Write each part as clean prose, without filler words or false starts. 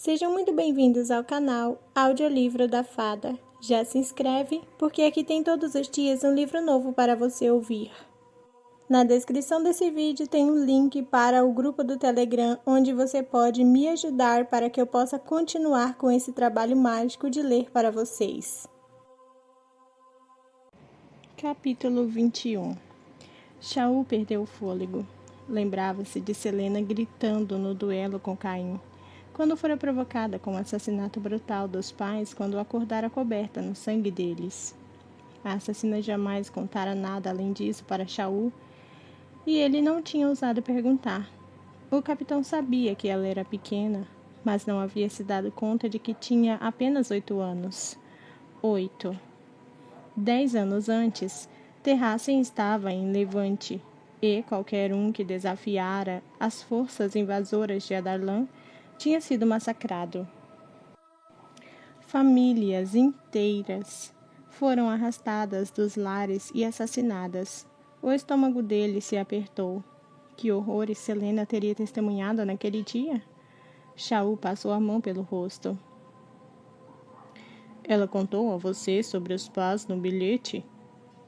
Sejam muito bem-vindos ao canal Audiolivro da Fada. Já se inscreve, porque aqui tem todos os dias um livro novo para você ouvir. Na descrição desse vídeo tem um link para o grupo do Telegram, onde você pode me ajudar para que eu possa continuar com esse trabalho mágico de ler para vocês. Capítulo 21. Shaul perdeu o fôlego. Lembrava-se de Selena gritando no duelo com Caim, quando fora provocada com o assassinato brutal dos pais quando acordara coberta no sangue deles. A assassina jamais contara nada além disso para Shaul, e ele não tinha ousado perguntar. O capitão sabia que ela era pequena, mas não havia se dado conta de que tinha apenas 8 anos. 8. 10 anos antes, Terrassen estava em Levante, e qualquer um que desafiara as forças invasoras de Adarlan tinha sido massacrado. Famílias inteiras foram arrastadas dos lares e assassinadas. O estômago dele se apertou. Que horrores Selena teria testemunhado naquele dia? Shaul passou a mão pelo rosto. Ela contou a você sobre os pás no bilhete?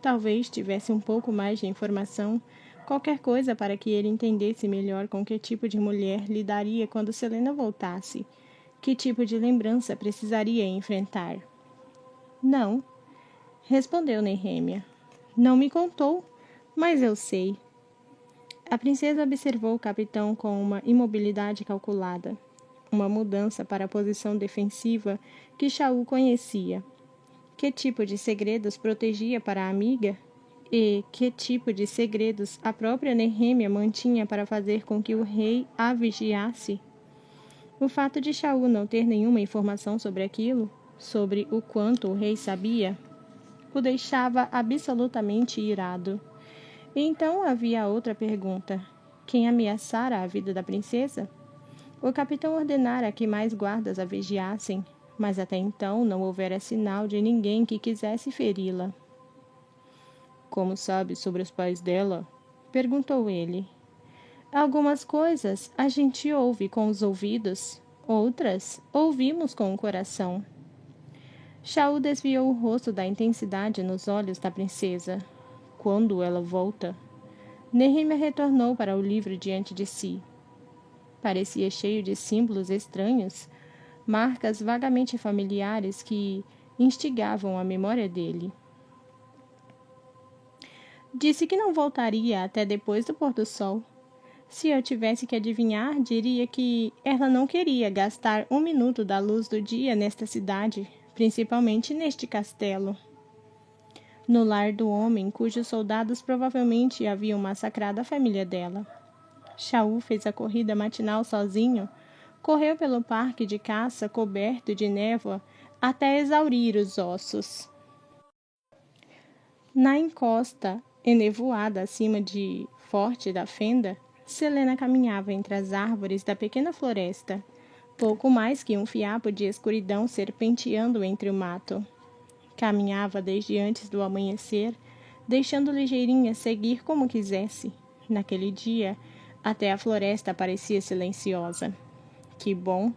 Talvez tivesse um pouco mais de informação, qualquer coisa para que ele entendesse melhor com que tipo de mulher lidaria quando Selena voltasse, que tipo de lembrança precisaria enfrentar. Não, respondeu Nehemia. Não me contou, mas eu sei. A princesa observou o capitão com uma imobilidade calculada, uma mudança para a posição defensiva que Shaul conhecia. Que tipo de segredos protegia para a amiga? E que tipo de segredos a própria Nehemia mantinha para fazer com que o rei a vigiasse? O fato de Shaul não ter nenhuma informação sobre aquilo, sobre o quanto o rei sabia, o deixava absolutamente irado. E então havia outra pergunta. Quem ameaçara a vida da princesa? O capitão ordenara que mais guardas a vigiassem, mas até então não houvera sinal de ninguém que quisesse feri-la. Como sabe sobre os pais dela? Perguntou ele. Algumas coisas a gente ouve com os ouvidos, outras ouvimos com o coração. Shaul desviou o rosto da intensidade nos olhos da princesa. Quando ela volta? Nehemia retornou para o livro diante de si. Parecia cheio de símbolos estranhos, marcas vagamente familiares que instigavam a memória dele. Disse que não voltaria até depois do pôr-do-sol. Se eu tivesse que adivinhar, diria que ela não queria gastar um minuto da luz do dia nesta cidade, principalmente neste castelo. No lar do homem cujos soldados provavelmente haviam massacrado a família dela. Shaul fez a corrida matinal sozinho, correu pelo parque de caça coberto de névoa até exaurir os ossos. Na encosta enevoada acima de Forte da Fenda, Selena caminhava entre as árvores da pequena floresta, pouco mais que um fiapo de escuridão serpenteando entre o mato. Caminhava desde antes do amanhecer, deixando Ligeirinha seguir como quisesse. Naquele dia, até a floresta parecia silenciosa. Que bom!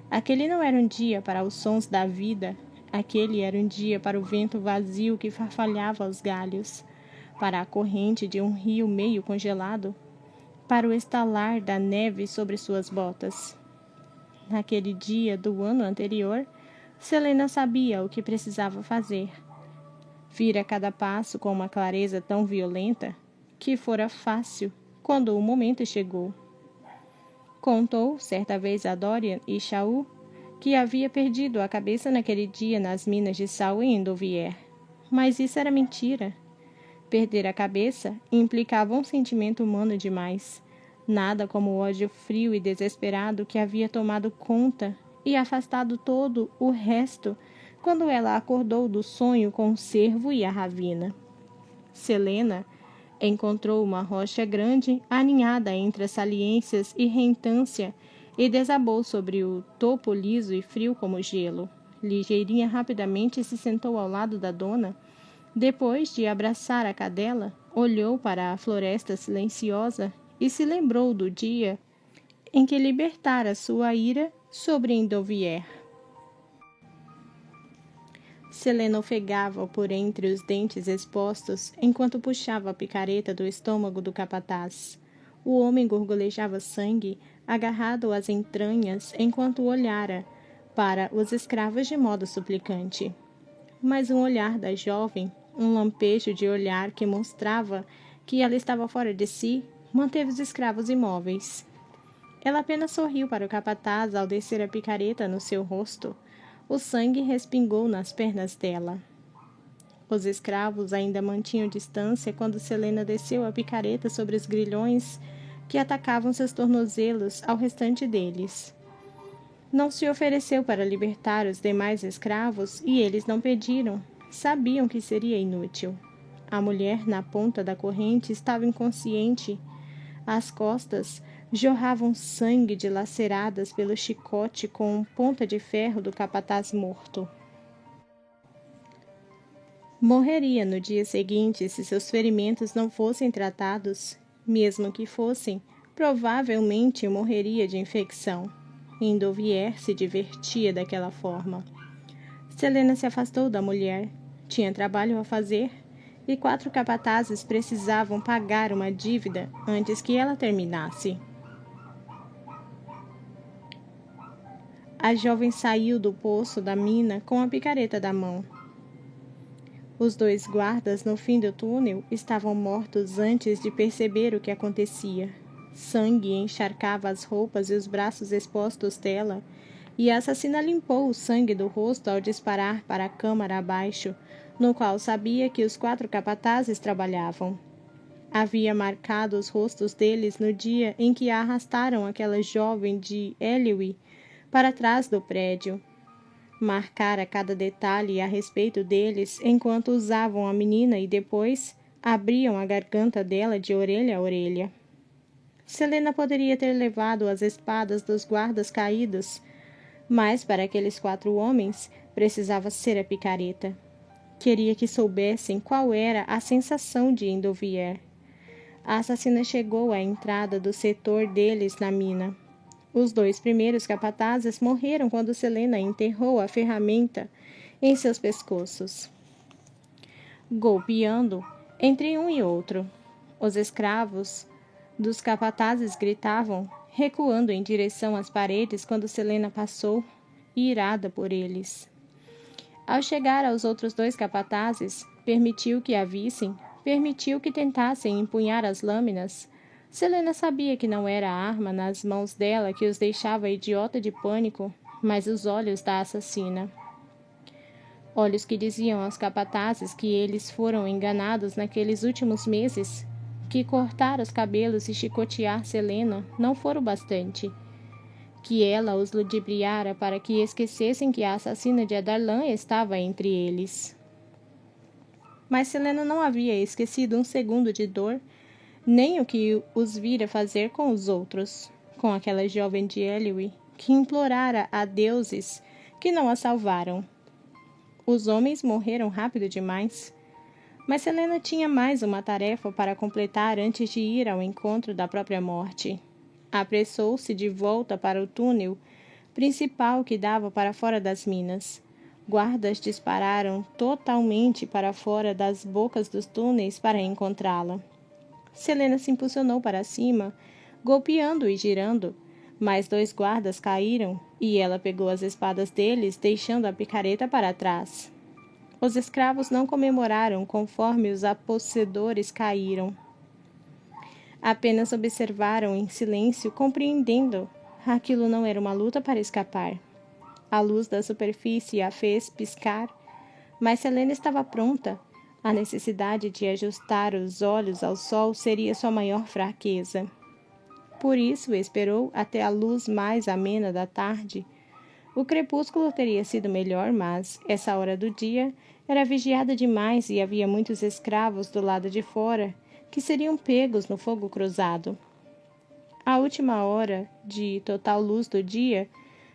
Aquele não era um dia para os sons da vida, aquele era um dia para o vento vazio que farfalhava aos galhos, para a corrente de um rio meio congelado, para o estalar da neve sobre suas botas. Naquele dia do ano anterior, Selena sabia o que precisava fazer. Vira cada passo com uma clareza tão violenta que fora fácil quando o momento chegou. Contou, certa vez a Dorian e Shaul, que havia perdido a cabeça naquele dia nas minas de sal em Endovier. Mas isso era mentira. Perder a cabeça implicava um sentimento humano demais. Nada como o ódio frio e desesperado que havia tomado conta e afastado todo o resto quando ela acordou do sonho com o cervo e a ravina. Selena encontrou uma rocha grande aninhada entre as saliências e rentância e desabou sobre o topo liso e frio como gelo. Ligeirinha rapidamente se sentou ao lado da dona. Depois de abraçar a cadela, olhou para a floresta silenciosa e se lembrou do dia em que libertara sua ira sobre Endovier. Selena ofegava por entre os dentes expostos enquanto puxava a picareta do estômago do capataz. O homem gorgolejava sangue, agarrado às entranhas, enquanto olhara para os escravos de modo suplicante. Mas um olhar da jovem, um lampejo de olhar que mostrava que ela estava fora de si, manteve os escravos imóveis. Ela apenas sorriu para o capataz ao descer a picareta no seu rosto. O sangue respingou nas pernas dela. Os escravos ainda mantinham distância quando Selena desceu a picareta sobre os grilhões que atacavam seus tornozelos ao restante deles. Não se ofereceu para libertar os demais escravos e eles não pediram. Sabiam que seria inútil. A mulher na ponta da corrente estava inconsciente. As costas jorravam sangue dilaceradas pelo chicote com ponta de ferro do capataz morto. Morreria no dia seguinte se seus ferimentos não fossem tratados. Mesmo que fossem, provavelmente morreria de infecção. Endovier se divertia daquela forma. Selena se afastou da mulher. Tinha trabalho a fazer e 4 capatazes precisavam pagar uma dívida antes que ela terminasse. A jovem saiu do poço da mina com a picareta da mão. Os 2 guardas no fim do túnel estavam mortos antes de perceber o que acontecia. Sangue encharcava as roupas e os braços expostos dela, e a assassina limpou o sangue do rosto ao disparar para a câmara abaixo, no qual sabia que os 4 capatazes trabalhavam. Havia marcado os rostos deles no dia em que arrastaram aquela jovem de Eliwi para trás do prédio. Marcara cada detalhe a respeito deles enquanto usavam a menina e depois abriam a garganta dela de orelha a orelha. Selena poderia ter levado as espadas dos guardas caídos, mas para aqueles 4 homens precisava ser a picareta. Queria que soubessem qual era a sensação de Endovier. A assassina chegou à entrada do setor deles na mina. Os 2 primeiros capatazes morreram quando Selena enterrou a ferramenta em seus pescoços, golpeando entre um e outro. Os escravos dos capatazes gritavam, recuando em direção às paredes quando Selena passou, irada por eles. Ao chegar aos outros 2 capatazes, permitiu que a vissem, permitiu que tentassem empunhar as lâminas. Selena sabia que não era a arma nas mãos dela que os deixava idiota de pânico, mas os olhos da assassina. Olhos que diziam aos capatazes que eles foram enganados naqueles últimos meses, que cortar os cabelos e chicotear Selena não fora o bastante, que ela os ludibriara para que esquecessem que a assassina de Adarlan estava entre eles. Mas Selena não havia esquecido um segundo de dor, nem o que os vira fazer com os outros, com aquela jovem de Eliwi, que implorara a deuses que não a salvaram. Os homens morreram rápido demais, mas Selena tinha mais uma tarefa para completar antes de ir ao encontro da própria morte. Apressou-se de volta para o túnel principal que dava para fora das minas. Guardas dispararam totalmente para fora das bocas dos túneis para encontrá-la. Selena se impulsionou para cima, golpeando e girando, mas 2 guardas caíram e ela pegou as espadas deles, deixando a picareta para trás. Os escravos não comemoraram conforme os apossedores caíram. Apenas observaram em silêncio, compreendendo. Aquilo não era uma luta para escapar. A luz da superfície a fez piscar, mas Selena estava pronta. A necessidade de ajustar os olhos ao sol seria sua maior fraqueza. Por isso esperou até a luz mais amena da tarde. O crepúsculo teria sido melhor, mas essa hora do dia era vigiada demais e havia muitos escravos do lado de fora que seriam pegos no fogo cruzado. A última hora de total luz do dia,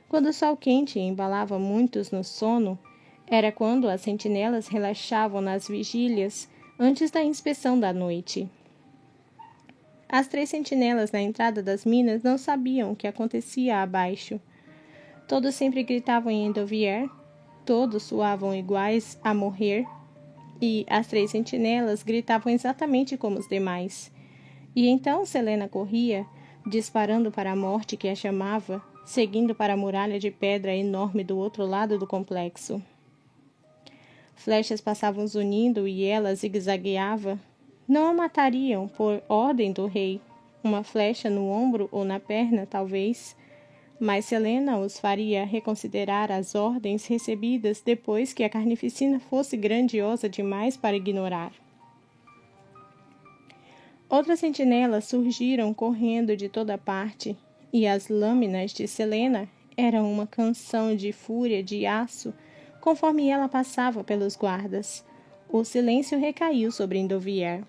quando o sol quente embalava muitos no sono, era quando as sentinelas relaxavam nas vigílias antes da inspeção da noite. As 3 sentinelas na entrada das minas não sabiam o que acontecia abaixo. Todos sempre gritavam em Endovier, todos suavam iguais a morrer, e as 3 sentinelas gritavam exatamente como os demais. E então Selena corria, disparando para a morte que a chamava, seguindo para a muralha de pedra enorme do outro lado do complexo. Flechas passavam zunindo e ela zigue-zagueava. Não a matariam por ordem do rei, uma flecha no ombro ou na perna, talvez, mas Selena os faria reconsiderar as ordens recebidas depois que a carnificina fosse grandiosa demais para ignorar. Outras sentinelas surgiram correndo de toda parte, e as lâminas de Selena eram uma canção de fúria de aço conforme ela passava pelos guardas. O silêncio recaiu sobre Endovier.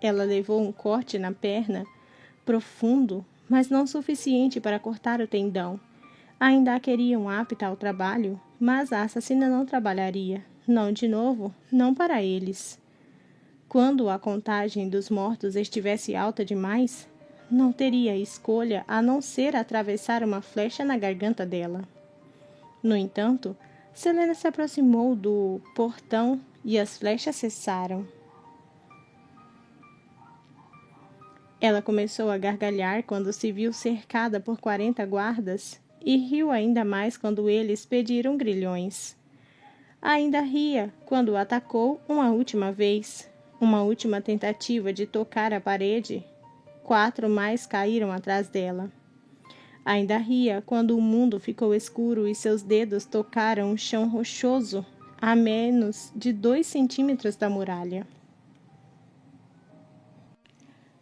Ela levou um corte na perna, profundo, mas não suficiente para cortar o tendão. Ainda a queriam apta ao trabalho, mas a assassina não trabalharia. Não de novo, não para eles. Quando a contagem dos mortos estivesse alta demais, não teria escolha a não ser atravessar uma flecha na garganta dela. No entanto, Selena se aproximou do portão e as flechas cessaram. Ela começou a gargalhar quando se viu cercada por 40 guardas e riu ainda mais quando eles pediram grilhões. Ainda ria quando atacou uma última vez, uma última tentativa de tocar a parede. 4 mais caíram atrás dela. Ainda ria quando o mundo ficou escuro e seus dedos tocaram o chão rochoso a menos de 2 centímetros da muralha.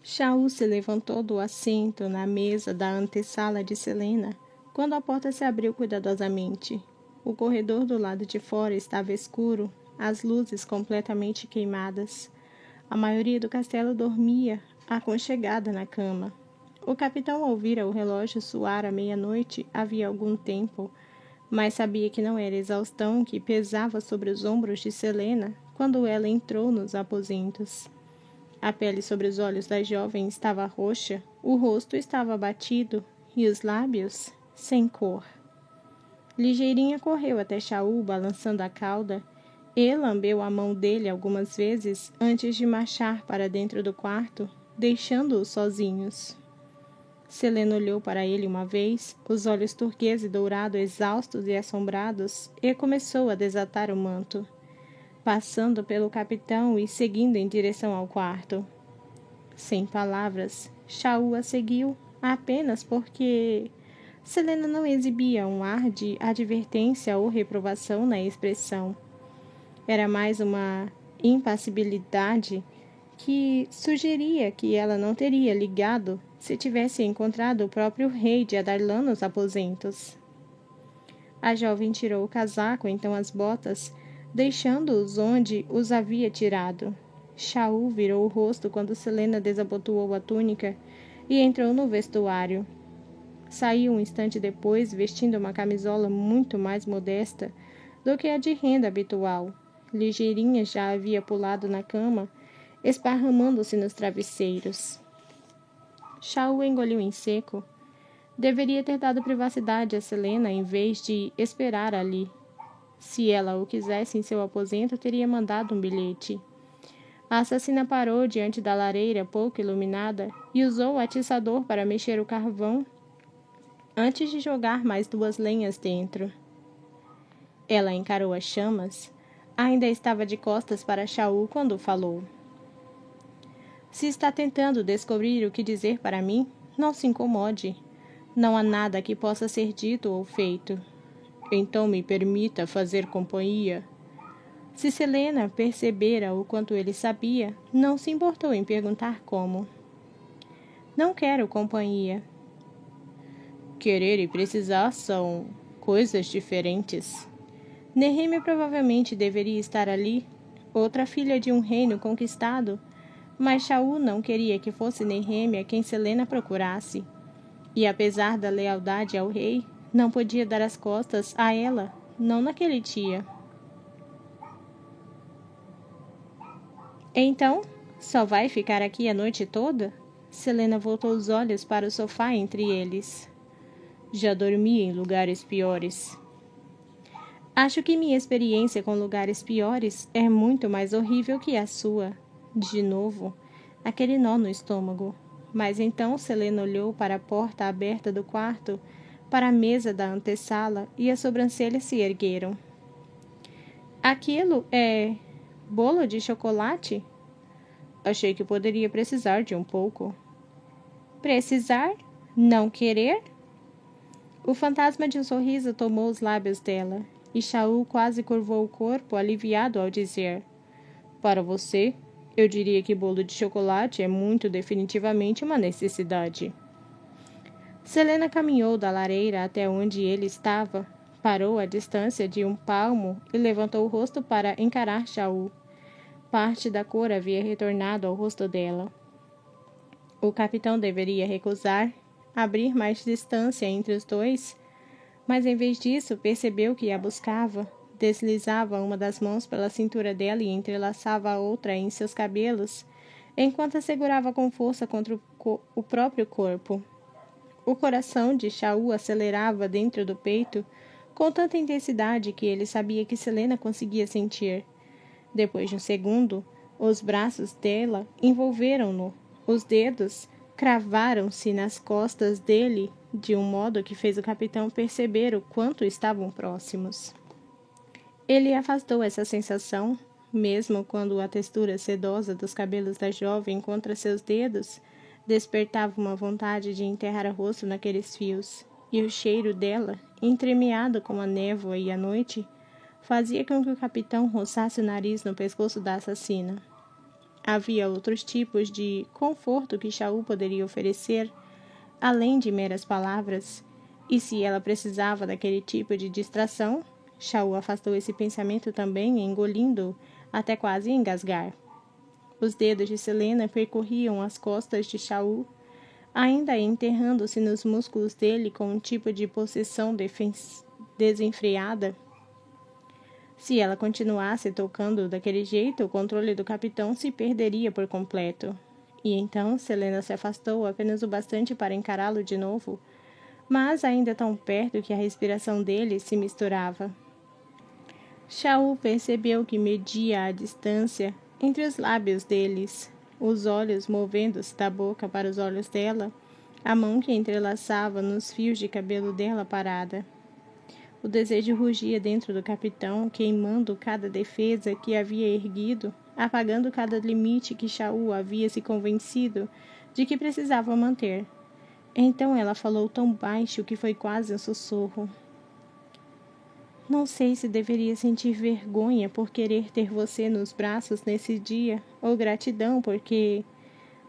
Shaul se levantou do assento na mesa da antessala de Selena, quando a porta se abriu cuidadosamente. O corredor do lado de fora estava escuro, as luzes completamente queimadas. A maioria do castelo dormia, aconchegada na cama. O capitão ouvira o relógio soar à meia-noite havia algum tempo, mas sabia que não era exaustão que pesava sobre os ombros de Selena quando ela entrou nos aposentos. A pele sobre os olhos da jovem estava roxa, o rosto estava abatido e os lábios sem cor. Ligeirinha correu até Shaul, balançando a cauda, e lambeu a mão dele algumas vezes antes de marchar para dentro do quarto, deixando-os sozinhos. Selena olhou para ele uma vez, os olhos turquesa e dourado exaustos e assombrados, e começou a desatar o manto, passando pelo capitão e seguindo em direção ao quarto. Sem palavras, Shaul a seguiu, apenas porque Selena não exibia um ar de advertência ou reprovação na expressão. Era mais uma impassibilidade que sugeria que ela não teria ligado se tivesse encontrado o próprio rei de Adarlan nos aposentos. A jovem tirou o casaco, então as botas, deixando-os onde os havia tirado. Shaul virou o rosto quando Selena desabotoou a túnica e entrou no vestuário. Saiu um instante depois, vestindo uma camisola muito mais modesta do que a de renda habitual. Ligeirinha já havia pulado na cama, esparramando-se nos travesseiros. Shaul engoliu em seco. Deveria ter dado privacidade a Selena em vez de esperar ali. Se ela o quisesse em seu aposento, teria mandado um bilhete. A assassina parou diante da lareira pouco iluminada e usou o atiçador para mexer o carvão antes de jogar mais 2 lenhas dentro. Ela encarou as chamas. Ainda estava de costas para Shaul quando falou. Se está tentando descobrir o que dizer para mim, não se incomode. Não há nada que possa ser dito ou feito. Então me permita fazer companhia. Se Selena percebera o quanto ele sabia, não se importou em perguntar como. Não quero companhia. Querer e precisar são coisas diferentes. Nehemia provavelmente deveria estar ali, outra filha de um reino conquistado, mas Shaul não queria que fosse Nehemia quem Selena procurasse. E apesar da lealdade ao rei, não podia dar as costas a ela, não naquele dia. Então, só vai ficar aqui a noite toda? Selena voltou os olhos para o sofá entre eles. Já dormi em lugares piores. Acho que minha experiência com lugares piores é muito mais horrível que a sua. De novo, aquele nó no estômago. Mas então Selena olhou para a porta aberta do quarto, para a mesa da antessala, e as sobrancelhas se ergueram. Aquilo é bolo de chocolate? Achei que poderia precisar de um pouco. Precisar? Não querer? O fantasma de um sorriso tomou os lábios dela, e Shaul quase curvou o corpo, aliviado ao dizer: Para você, eu diria que bolo de chocolate é muito definitivamente uma necessidade. Selena caminhou da lareira até onde ele estava, parou à distância de um palmo e levantou o rosto para encarar Shaul. Parte da cor havia retornado ao rosto dela. O capitão deveria recusar, abrir mais distância entre os dois, mas em vez disso percebeu que a buscava, deslizava uma das mãos pela cintura dela e entrelaçava a outra em seus cabelos, enquanto a segurava com força contra o próprio corpo. O coração de Shaul acelerava dentro do peito com tanta intensidade que ele sabia que Selena conseguia sentir. Depois de um segundo, os braços dela envolveram-no. Os dedos cravaram-se nas costas dele de um modo que fez o capitão perceber o quanto estavam próximos. Ele afastou essa sensação, mesmo quando a textura sedosa dos cabelos da jovem contra seus dedos despertava uma vontade de enterrar o rosto naqueles fios, e o cheiro dela, entremeado como a névoa e a noite, fazia com que o capitão roçasse o nariz no pescoço da assassina. Havia outros tipos de conforto que Shaul poderia oferecer, além de meras palavras, e se ela precisava daquele tipo de distração, Shaul afastou esse pensamento também, engolindo-o até quase engasgar. Os dedos de Selena percorriam as costas de Shaul, ainda enterrando-se nos músculos dele com um tipo de possessão desenfreada. Se ela continuasse tocando daquele jeito, o controle do capitão se perderia por completo. E então Selena se afastou apenas o bastante para encará-lo de novo, mas ainda tão perto que a respiração dele se misturava. Shaul percebeu que media a distância entre os lábios deles, os olhos movendo-se da boca para os olhos dela, a mão que entrelaçava nos fios de cabelo dela parada. O desejo rugia dentro do capitão, queimando cada defesa que havia erguido, apagando cada limite que Shaul havia se convencido de que precisava manter. Então ela falou tão baixo que foi quase um sussurro. Não sei se deveria sentir vergonha por querer ter você nos braços nesse dia, ou gratidão porque,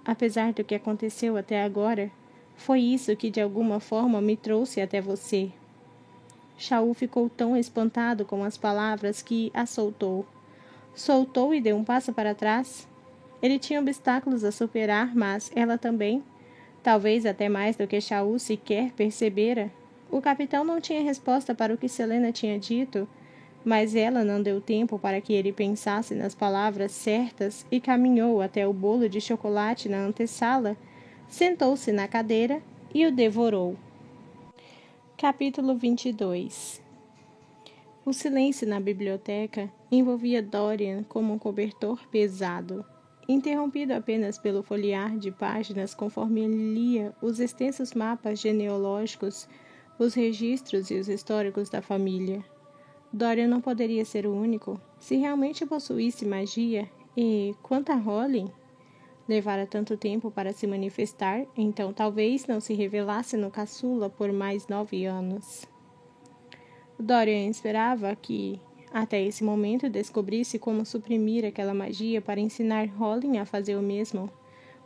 apesar do que aconteceu até agora, foi isso que de alguma forma me trouxe até você. Shaul ficou tão espantado com as palavras que a soltou. Soltou e deu um passo para trás. Ele tinha obstáculos a superar, mas ela também, talvez até mais do que Shaul sequer percebera. O capitão não tinha resposta para o que Selena tinha dito, mas ela não deu tempo para que ele pensasse nas palavras certas e caminhou até o bolo de chocolate na antessala, sentou-se na cadeira e o devorou. Capítulo 22. O silêncio na biblioteca envolvia Dorian como um cobertor pesado, interrompido apenas pelo folhear de páginas conforme ele lia os extensos mapas genealógicos, os registros e os históricos da família. Dorian não poderia ser o único. Se realmente possuísse magia, e quanto a Holly levara tanto tempo para se manifestar, então talvez não se revelasse no caçula por mais 9 anos. Dorian esperava que, até esse momento, descobrisse como suprimir aquela magia para ensinar Holly a fazer o mesmo.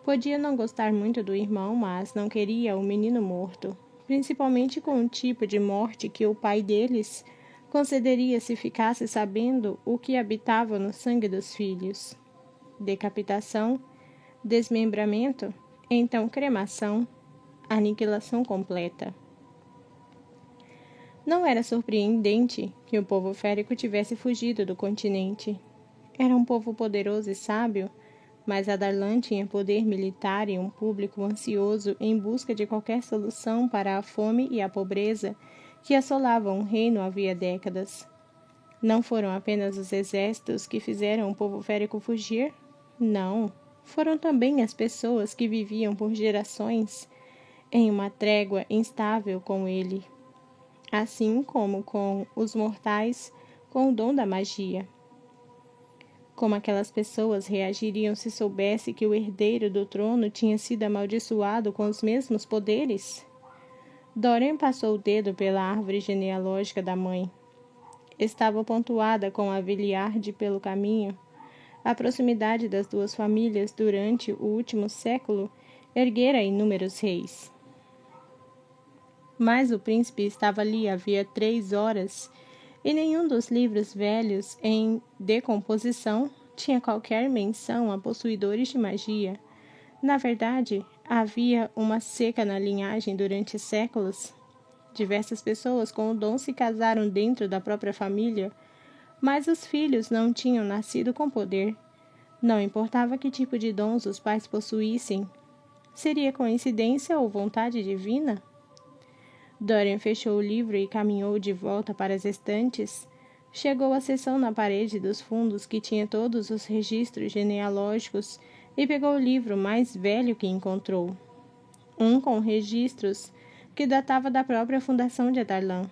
Podia não gostar muito do irmão, mas não queria o menino morto, principalmente com o tipo de morte que o pai deles concederia se ficasse sabendo o que habitava no sangue dos filhos. Decapitação, desmembramento, então cremação, aniquilação completa. Não era surpreendente que o povo férico tivesse fugido do continente. Era um povo poderoso e sábio, mas Adarlan tinha poder militar e um público ansioso em busca de qualquer solução para a fome e a pobreza que assolavam o reino havia décadas. Não foram apenas os exércitos que fizeram o povo férico fugir? Não, foram também as pessoas que viviam por gerações em uma trégua instável com ele, assim como com os mortais com o dom da magia. Como aquelas pessoas reagiriam se soubesse que o herdeiro do trono tinha sido amaldiçoado com os mesmos poderes? Dorian passou o dedo pela árvore genealógica da mãe. Estava pontuada com a Viliarde pelo caminho. A proximidade das duas famílias durante o último século erguera inúmeros reis. Mas o príncipe estava ali havia 3 horas, e nenhum dos livros velhos em decomposição tinha qualquer menção a possuidores de magia. Na verdade, havia uma seca na linhagem durante séculos. Diversas pessoas com o dom se casaram dentro da própria família, mas os filhos não tinham nascido com poder. Não importava que tipo de dons os pais possuíssem. Seria coincidência ou vontade divina? Dorian fechou o livro e caminhou de volta para as estantes. Chegou à seção na parede dos fundos que tinha todos os registros genealógicos e pegou o livro mais velho que encontrou. Um com registros que datava da própria fundação de Adarlan.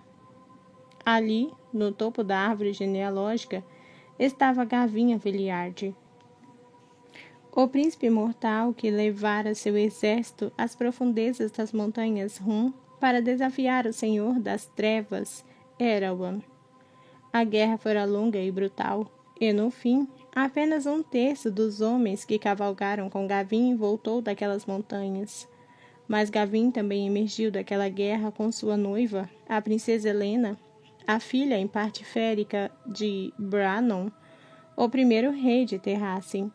Ali, no topo da árvore genealógica, estava Gavinha Veliarde, o príncipe mortal que levara seu exército às profundezas das montanhas Rum para desafiar o senhor das trevas, Erawan. A guerra fora longa e brutal, e no fim, apenas 1/3 dos homens que cavalgaram com Gavin voltou daquelas montanhas. Mas Gavin também emergiu daquela guerra com sua noiva, a princesa Helena, a filha em parte férica de Brannon, o primeiro rei de Terracin.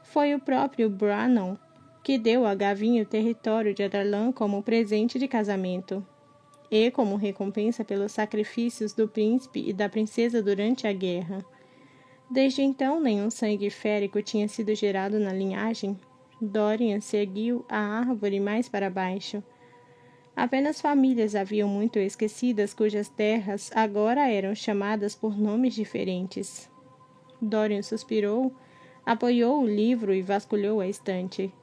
Foi o próprio Brannon que deu a Gavin o território de Adarlan como presente de casamento, e como recompensa pelos sacrifícios do príncipe e da princesa durante a guerra. Desde então, nenhum sangue férico tinha sido gerado na linhagem. Dorian seguiu a árvore mais para baixo. Apenas famílias haviam muito esquecidas cujas terras agora eram chamadas por nomes diferentes. Dorian suspirou, apoiou o livro e vasculhou a estante.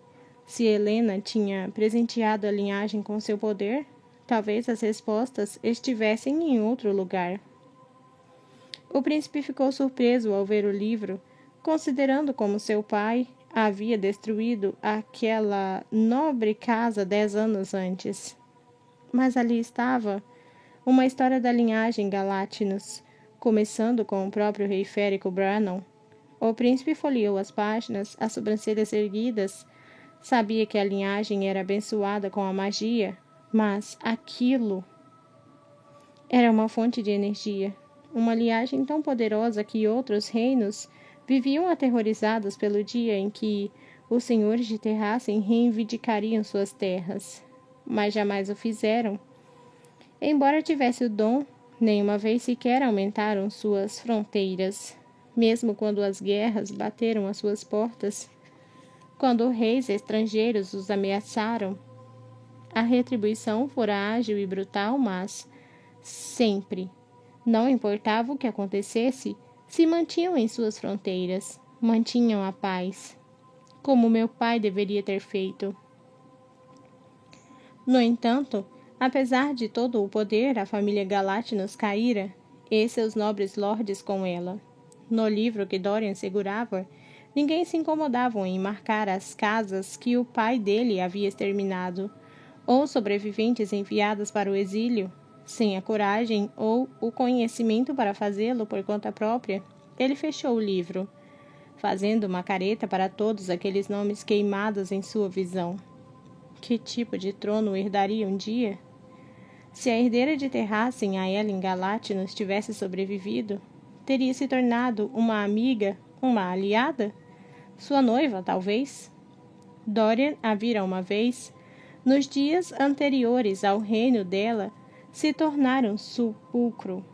Se Helena tinha presenteado a linhagem com seu poder, talvez as respostas estivessem em outro lugar. O príncipe ficou surpreso ao ver o livro, considerando como seu pai havia destruído aquela nobre casa 10 anos antes. Mas ali estava uma história da linhagem Galátinos, começando com o próprio rei férico Brannon. O príncipe folheou as páginas, as sobrancelhas erguidas. Sabia que a linhagem era abençoada com a magia, mas aquilo era uma fonte de energia, uma linhagem tão poderosa que outros reinos viviam aterrorizados pelo dia em que os senhores de Terracin reivindicariam suas terras, mas jamais o fizeram. Embora tivesse o dom, nenhuma vez sequer aumentaram suas fronteiras, mesmo quando as guerras bateram às suas portas. Quando reis estrangeiros os ameaçaram, a retribuição fora ágil e brutal, mas sempre, não importava o que acontecesse, se mantinham em suas fronteiras, mantinham a paz, como meu pai deveria ter feito. No entanto, apesar de todo o poder, a família Galátinos caíra, e seus nobres lordes com ela. No livro que Dorian segurava, ninguém se incomodava em marcar as casas que o pai dele havia exterminado, ou sobreviventes enviados para o exílio. Sem a coragem ou o conhecimento para fazê-lo por conta própria, ele fechou o livro, fazendo uma careta para todos aqueles nomes queimados em sua visão. Que tipo de trono herdaria um dia? Se a herdeira de Terracin, a Ellen Galátinos, tivesse sobrevivido, teria se tornado uma amiga, uma aliada? Sua noiva, talvez? Dorian a vira uma vez. Nos dias anteriores ao reino dela, se tornaram sepulcro.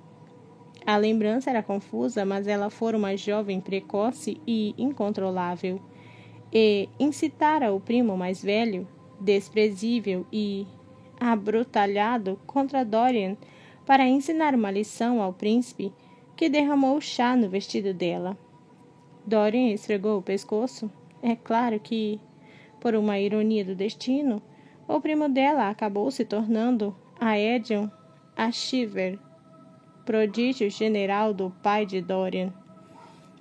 A lembrança era confusa, mas ela fora uma jovem precoce e incontrolável. e incitara o primo mais velho, desprezível e abrutalhado contra Dorian para ensinar uma lição ao príncipe, que derramou chá no vestido dela. Dorian esfregou o pescoço. É claro que, por uma ironia do destino, o primo dela acabou se tornando Aedion Ashiver, prodígio general do pai de Dorian,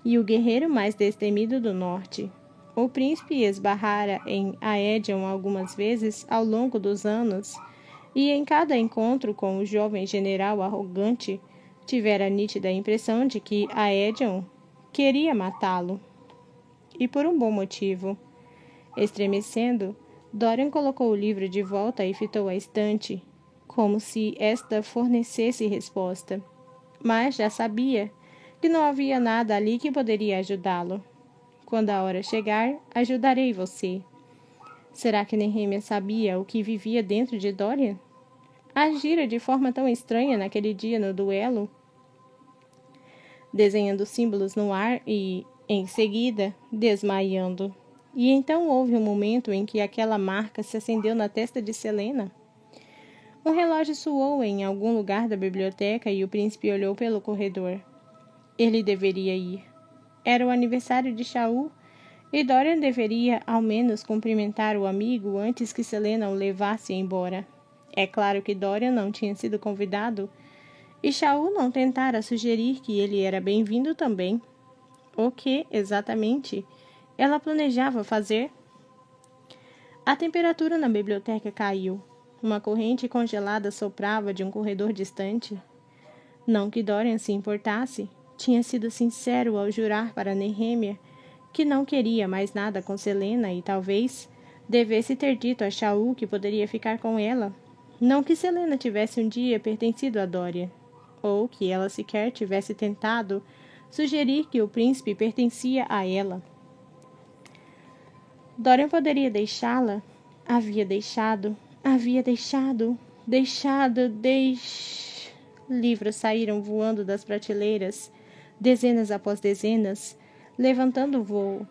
e o guerreiro mais destemido do norte. O príncipe esbarrara em Aedion algumas vezes ao longo dos anos, e em cada encontro com o jovem general arrogante, tivera a nítida impressão de que Aedion queria matá-lo. E por um bom motivo. Estremecendo, Dorian colocou o livro de volta e fitou a estante, como se esta fornecesse resposta. Mas já sabia que não havia nada ali que poderia ajudá-lo. Quando a hora chegar, ajudarei você. Será que Nehemia sabia o que vivia dentro de Dorian? Agira de forma tão estranha naquele dia no duelo, desenhando símbolos no ar e, em seguida, desmaiando. E então houve um momento em que aquela marca se acendeu na testa de Selena. Um relógio soou em algum lugar da biblioteca e o príncipe olhou pelo corredor. Ele deveria ir. Era o aniversário de Shaul e Dorian deveria, ao menos, cumprimentar o amigo antes que Selena o levasse embora. É claro que Dorian não tinha sido convidado e Shaul não tentara sugerir que ele era bem-vindo também. O que, exatamente, ela planejava fazer? A temperatura na biblioteca caiu. Uma corrente congelada soprava de um corredor distante. Não que Dorian se importasse. Tinha sido sincero ao jurar para Nehemia que não queria mais nada com Selena e talvez devesse ter dito a Shaul que poderia ficar com ela. Não que Selena tivesse um dia pertencido a Dorian, ou que ela sequer tivesse tentado sugerir que o príncipe pertencia a ela. Dorian poderia deixá-la? Havia deixado. Livros saíram voando das prateleiras, dezenas após dezenas, levantando voo,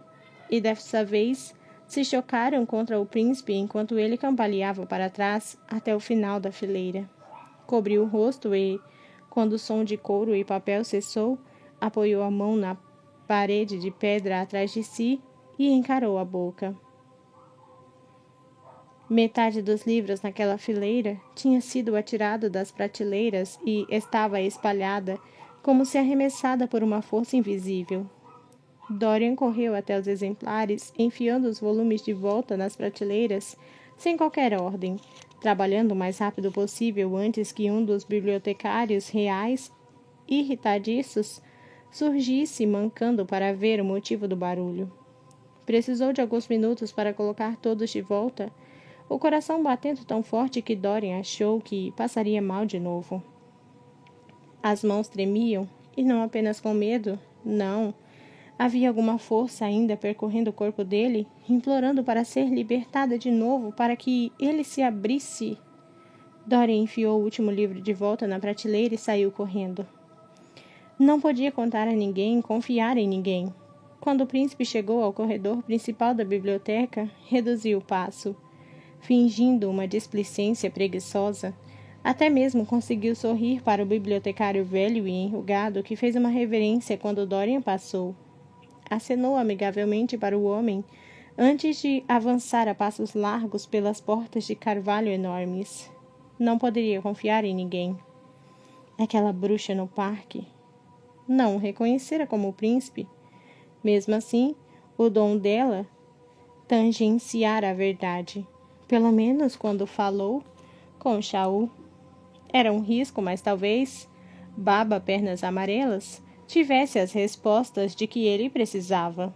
e dessa vez se chocaram contra o príncipe enquanto ele cambaleava para trás até o final da fileira. Cobriu o rosto e, quando o som de couro e papel cessou, apoiou a mão na parede de pedra atrás de si e encarou a boca. Metade dos livros naquela fileira tinha sido atirado das prateleiras e estava espalhada, como se arremessada por uma força invisível. Dorian correu até os exemplares, enfiando os volumes de volta nas prateleiras, sem qualquer ordem, trabalhando o mais rápido possível antes que um dos bibliotecários reais, irritadiços, surgisse mancando para ver o motivo do barulho. Precisou de alguns minutos para colocar todos de volta, o coração batendo tão forte que Dorian achou que passaria mal de novo. As mãos tremiam, e não apenas com medo, não. Havia alguma força ainda percorrendo o corpo dele, implorando para ser libertada de novo, para que ele se abrisse. Dorian enfiou o último livro de volta na prateleira e saiu correndo. Não podia contar a ninguém, confiar em ninguém. Quando o príncipe chegou ao corredor principal da biblioteca, reduziu o passo. Fingindo uma displicência preguiçosa, até mesmo conseguiu sorrir para o bibliotecário velho e enrugado que fez uma reverência quando Dorian passou. Acenou amigavelmente para o homem antes de avançar a passos largos pelas portas de carvalho enormes. Não poderia confiar em ninguém. Aquela bruxa no parque. Não o reconhecera como o príncipe. Mesmo assim, o dom dela tangenciara a verdade. Pelo menos quando falou com Shaul. Era um risco, mas talvez Baba Pernas Amarelas tivesse as respostas de que ele precisava.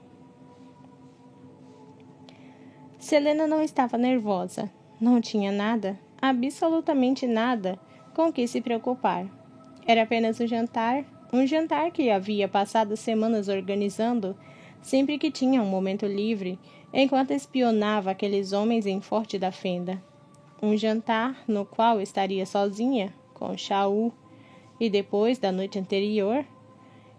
Selena não estava nervosa. Não tinha nada, absolutamente nada, com que se preocupar. Era apenas um jantar que havia passado semanas organizando, sempre que tinha um momento livre, enquanto espionava aqueles homens em Forte da Fenda. Um jantar no qual estaria sozinha, com Shaul, e depois da noite anterior,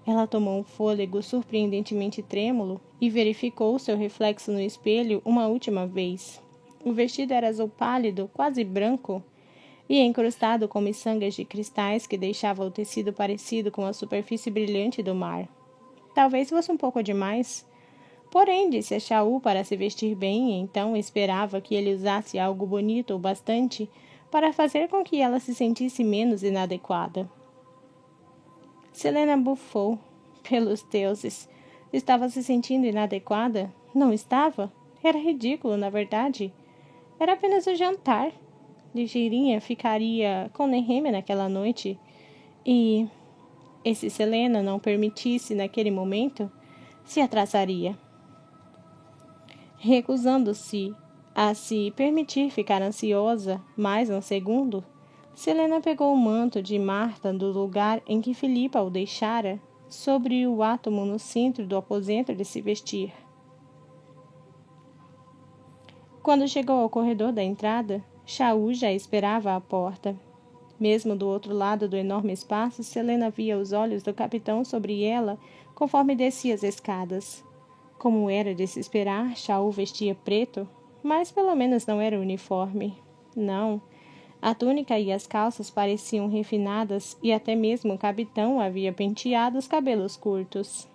Ela tomou um fôlego surpreendentemente trêmulo e verificou seu reflexo no espelho uma última vez. O vestido era azul pálido, quase branco, e encrustado com miçangas de cristais que deixava o tecido parecido com a superfície brilhante do mar. Talvez fosse um pouco demais. Porém, disse a Shaul para se vestir bem, e então esperava que ele usasse algo bonito o bastante para fazer com que ela se sentisse menos inadequada. Selena bufou. Pelos deuses. Estava se sentindo inadequada? Não estava? Era ridículo, na verdade. Era apenas o jantar. Ligeirinha ficaria com Nehemia naquela noite. E se Selena não permitisse naquele momento, se atrasaria. Recusando-se a se permitir ficar ansiosa mais um segundo, Selena pegou o manto de Marta do lugar em que Filipa o deixara, sobre o átomo no centro do aposento de se vestir. Quando chegou ao corredor da entrada, Shaul já esperava à porta. Mesmo do outro lado do enorme espaço, Selena via os olhos do capitão sobre ela conforme descia as escadas. Como era de se esperar, Shaul vestia preto, mas pelo menos não era uniforme. Não. A túnica e as calças pareciam refinadas e até mesmo o capitão havia penteado os cabelos curtos.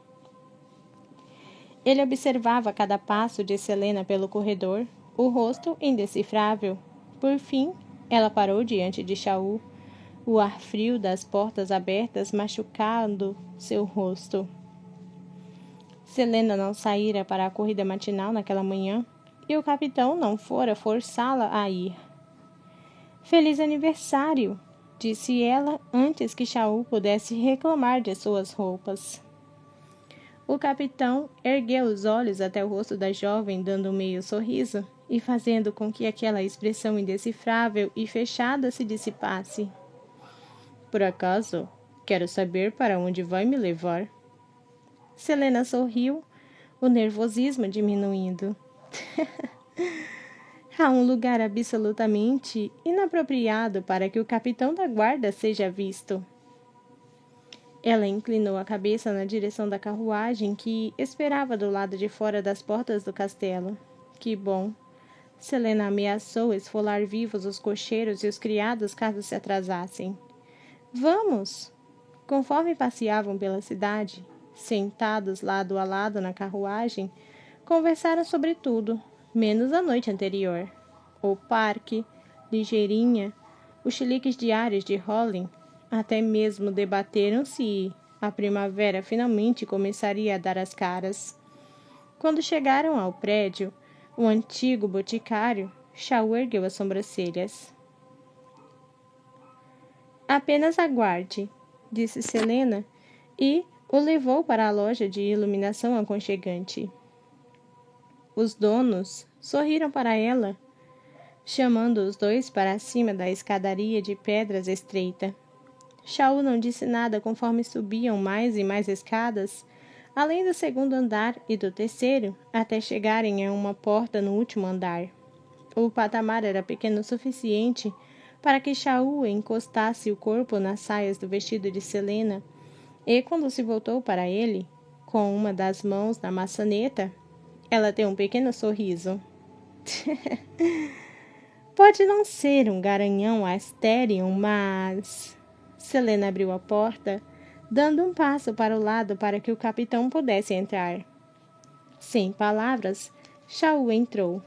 Ele observava cada passo de Selena pelo corredor, o rosto indecifrável. Por fim, ela parou diante de Shaul, o ar frio das portas abertas machucando seu rosto. Selena não saíra para a corrida matinal naquela manhã, e o capitão não fora forçá-la a ir. Feliz aniversário, disse ela antes que Shaul pudesse reclamar de suas roupas. O capitão ergueu os olhos até o rosto da jovem, dando um meio sorriso e fazendo com que aquela expressão indecifrável e fechada se dissipasse. Por acaso, quero saber para onde vai me levar? Selena sorriu, o nervosismo diminuindo. Há um lugar absolutamente inapropriado para que o capitão da guarda seja visto. Ela inclinou a cabeça na direção da carruagem que esperava do lado de fora das portas do castelo. Que bom! Selena ameaçou esfolar vivos os cocheiros e os criados caso se atrasassem. Vamos! Conforme passeavam pela cidade, sentados lado a lado na carruagem, conversaram sobre tudo, menos a noite anterior. O parque, Ligeirinha, os chiliques diários de Holling, até mesmo debateram se a primavera finalmente começaria a dar as caras. Quando chegaram ao prédio, o antigo boticário, Shaul ergueu as sobrancelhas. Apenas aguarde, disse Selena, e o levou para a loja de iluminação aconchegante. Os donos sorriram para ela, chamando os dois para cima da escadaria de pedras estreita. Shaul não disse nada conforme subiam mais e mais escadas, além do segundo andar e do terceiro, até chegarem a uma porta no último andar. O patamar era pequeno o suficiente para que Shaul encostasse o corpo nas saias do vestido de Selena, e quando se voltou para ele, com uma das mãos na maçaneta, ela deu um pequeno sorriso. Pode não ser um garanhão Asterion, mas... Selena abriu a porta, dando um passo para o lado para que o capitão pudesse entrar. Sem palavras, Shaul entrou.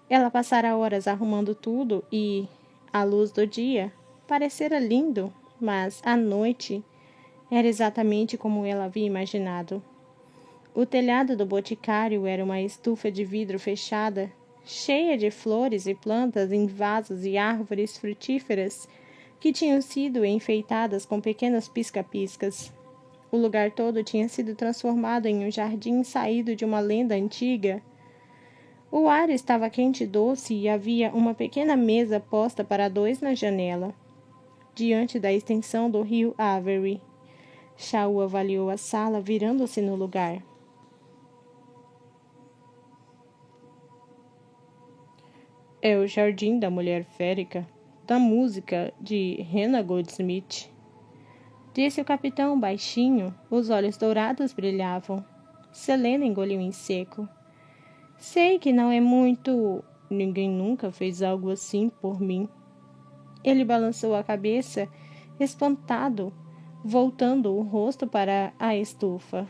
Ela passara horas arrumando tudo e, à luz do dia, parecera lindo, mas à noite era exatamente como ela havia imaginado. O telhado do boticário era uma estufa de vidro fechada, cheia de flores e plantas em vasos e árvores frutíferas que tinham sido enfeitadas com pequenos pisca-piscas. O lugar todo tinha sido transformado em um jardim saído de uma lenda antiga. O ar estava quente e doce e havia uma pequena mesa posta para dois na janela, diante da extensão do rio Avery. Shaul avaliou a sala, virando-se no lugar. É o Jardim da Mulher Férica, da música de Hannah Goldsmith, disse o capitão baixinho. Os olhos dourados brilhavam. Selena engoliu em seco. Sei que não é muito... Ninguém nunca fez algo assim por mim. Ele balançou a cabeça, espantado, voltando o rosto para a estufa.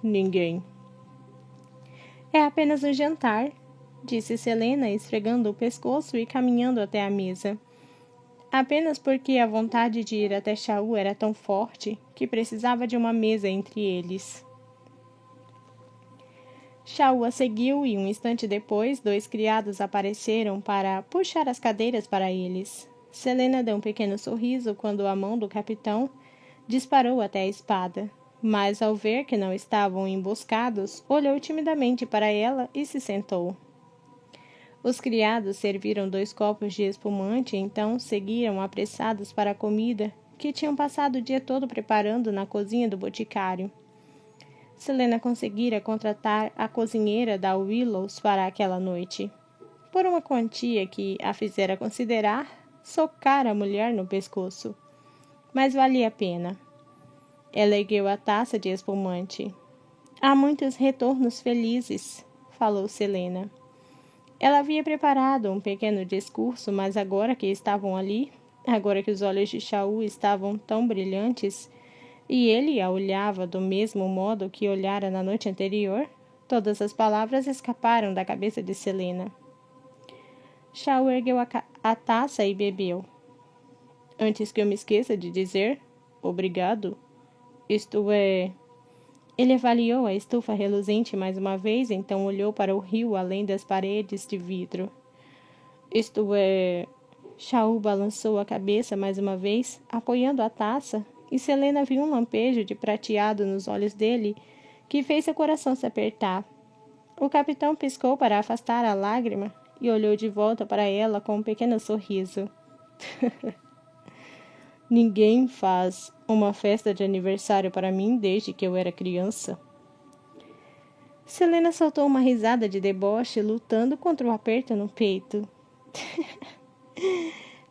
Ninguém. É apenas um jantar, disse Selena, esfregando o pescoço e caminhando até a mesa. Apenas porque a vontade de ir até Shaul era tão forte que precisava de uma mesa entre eles. Shaul a seguiu e um instante depois 2 criados apareceram para puxar as cadeiras para eles. Selena deu um pequeno sorriso quando a mão do capitão disparou até a espada, mas ao ver que não estavam emboscados, olhou timidamente para ela e se sentou. Os criados serviram 2 copos de espumante e então seguiram apressados para a comida que tinham passado o dia todo preparando na cozinha do boticário. Selena conseguira contratar a cozinheira da Willows para aquela noite, por uma quantia que a fizera considerar socar a mulher no pescoço. Mas valia a pena. Ela ergueu a taça de espumante. Há muitos retornos felizes, falou Selena. Ela havia preparado um pequeno discurso, mas agora que estavam ali, agora que os olhos de Shaul estavam tão brilhantes, e ele a olhava do mesmo modo que olhara na noite anterior, todas as palavras escaparam da cabeça de Selena. Shaul ergueu a taça e bebeu. Antes que eu me esqueça de dizer, obrigado. Isto é... Ele avaliou a estufa reluzente mais uma vez, então olhou para o rio além das paredes de vidro. Isto é... Shaul balançou a cabeça mais uma vez, apoiando a taça, e Selena viu um lampejo de prateado nos olhos dele que fez seu coração se apertar. O capitão piscou para afastar a lágrima e olhou de volta para ela com um pequeno sorriso. Ninguém faz uma festa de aniversário para mim desde que eu era criança. Selena soltou uma risada de deboche, lutando contra o aperto no peito.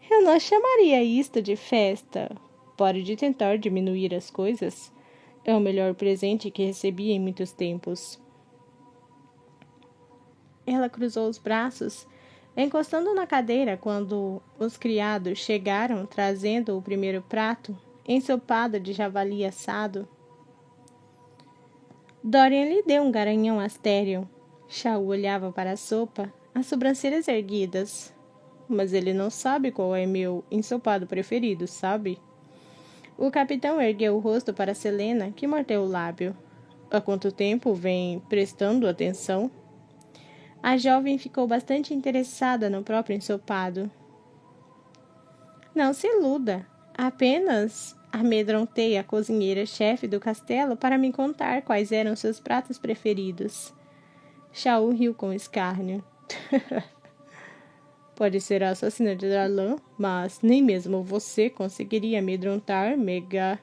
Eu não chamaria isto de festa. Pare de tentar diminuir as coisas. É o melhor presente que recebi em muitos tempos. Ela cruzou os braços, encostando na cadeira quando os criados chegaram trazendo o primeiro prato, ensopado de javali assado. Dorian lhe deu um garanhão Asterion. Shaul olhava para a sopa, as sobrancelhas erguidas. Mas ele não sabe qual é meu ensopado preferido, sabe? O capitão ergueu o rosto para Selena, que mordeu o lábio. Há quanto tempo vem prestando atenção? A jovem ficou bastante interessada no próprio ensopado. Não se iluda. Apenas amedrontei a cozinheira-chefe do castelo para me contar quais eram seus pratos preferidos. Shaul riu com escárnio. Pode ser a assassina de Darlan, mas nem mesmo você conseguiria amedrontar Mega.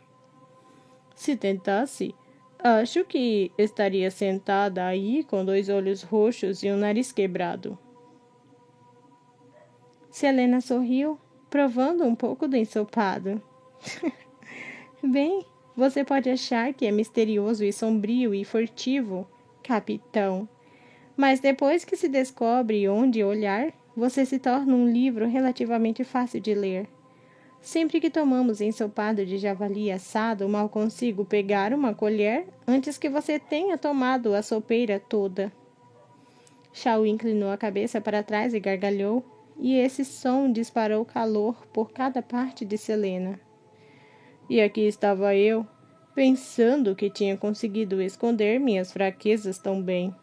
Se tentasse, acho que estaria sentada aí com 2 olhos roxos e um nariz quebrado. Selena sorriu, provando um pouco do ensopado. Bem, você pode achar que é misterioso e sombrio e furtivo, capitão. Mas depois que se descobre onde olhar, você se torna um livro relativamente fácil de ler. Sempre que tomamos ensopado de javali assado, mal consigo pegar uma colher antes que você tenha tomado a sopeira toda. Shaul inclinou a cabeça para trás e gargalhou, e esse som disparou calor por cada parte de Selena. E aqui estava eu, pensando que tinha conseguido esconder minhas fraquezas tão bem.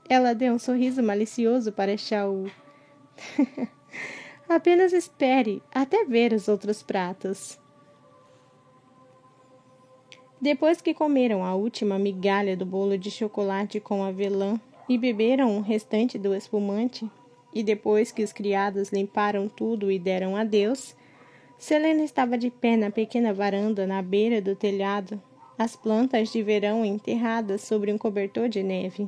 Ela deu um sorriso malicioso para Shaul. Apenas espere até ver os outros pratos. Depois que comeram a última migalha do bolo de chocolate com avelã e beberam o restante do espumante, e depois que os criados limparam tudo e deram adeus, Selena estava de pé na pequena varanda na beira do telhado, as plantas de verão enterradas sobre um cobertor de neve.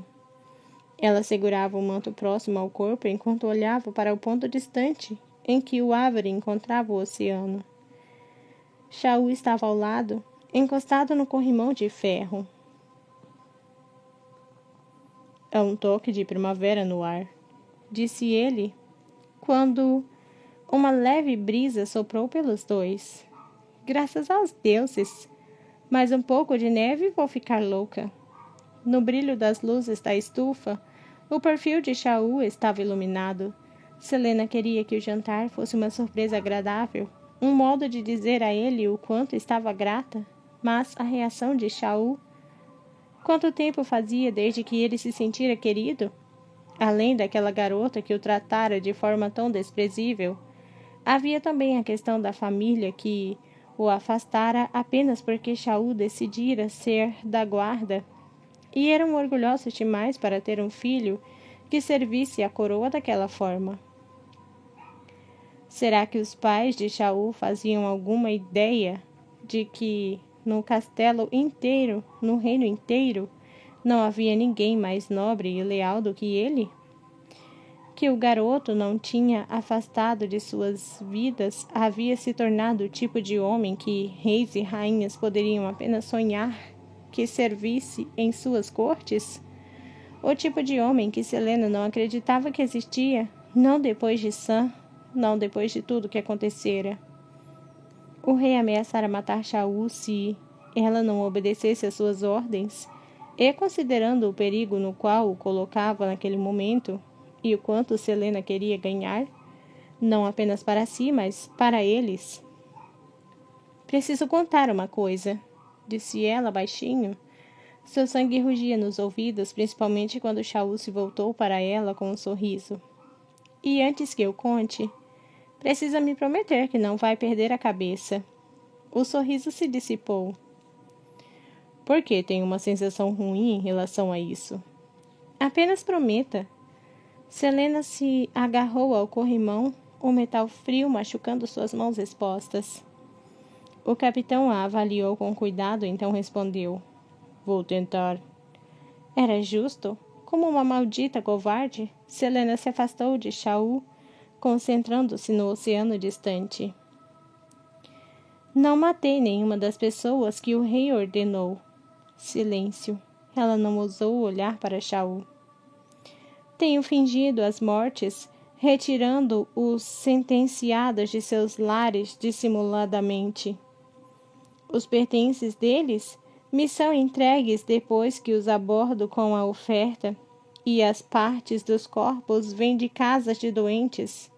Ela segurava o manto próximo ao corpo enquanto olhava para o ponto distante em que o Avery encontrava o oceano. Shaul estava ao lado, encostado no corrimão de ferro. Há um toque de primavera no ar, disse ele, quando uma leve brisa soprou pelos dois. Graças aos deuses! Mais um pouco de neve e vou ficar louca. No brilho das luzes da estufa, o perfil de Shaul estava iluminado. Selena queria que o jantar fosse uma surpresa agradável, um modo de dizer a ele o quanto estava grata, mas a reação de Shaul... Quanto tempo fazia desde que ele se sentira querido? Além daquela garota que o tratara de forma tão desprezível, havia também a questão da família que o afastara apenas porque Shaul decidira ser da guarda, e eram orgulhosos demais para ter um filho que servisse a coroa daquela forma. Será que os pais de Shaul faziam alguma ideia de que no castelo inteiro, no reino inteiro, não havia ninguém mais nobre e leal do que ele? Que o garoto não tinha afastado de suas vidas havia se tornado o tipo de homem que reis e rainhas poderiam apenas sonhar que servisse em suas cortes? O tipo de homem que Selena não acreditava que existia, não depois de Sam, não depois de tudo que acontecera. O rei ameaçara matar Shaul se ela não obedecesse às suas ordens, e considerando o perigo no qual o colocava naquele momento e o quanto Selena queria ganhar, não apenas para si, mas para eles. Preciso contar uma coisa, disse ela baixinho. Seu sangue rugia nos ouvidos, principalmente quando Shaul se voltou para ela com um sorriso. E antes que eu conte, precisa me prometer que não vai perder a cabeça. O sorriso se dissipou. Por que tenho uma sensação ruim em relação a isso? Apenas prometa. Selena se agarrou ao corrimão, o metal frio machucando suas mãos expostas. O capitão a avaliou com cuidado, então respondeu: Vou tentar. Era justo? Como uma maldita covarde, Selena se afastou de Shaul, concentrando-se no oceano distante. Não matei nenhuma das pessoas que o rei ordenou. Silêncio. Ela não ousou olhar para Shaul. Tenho fingido as mortes, retirando os sentenciados de seus lares dissimuladamente. Os pertences deles me são entregues depois que os abordo com a oferta, e as partes dos corpos vêm de casas de doentes.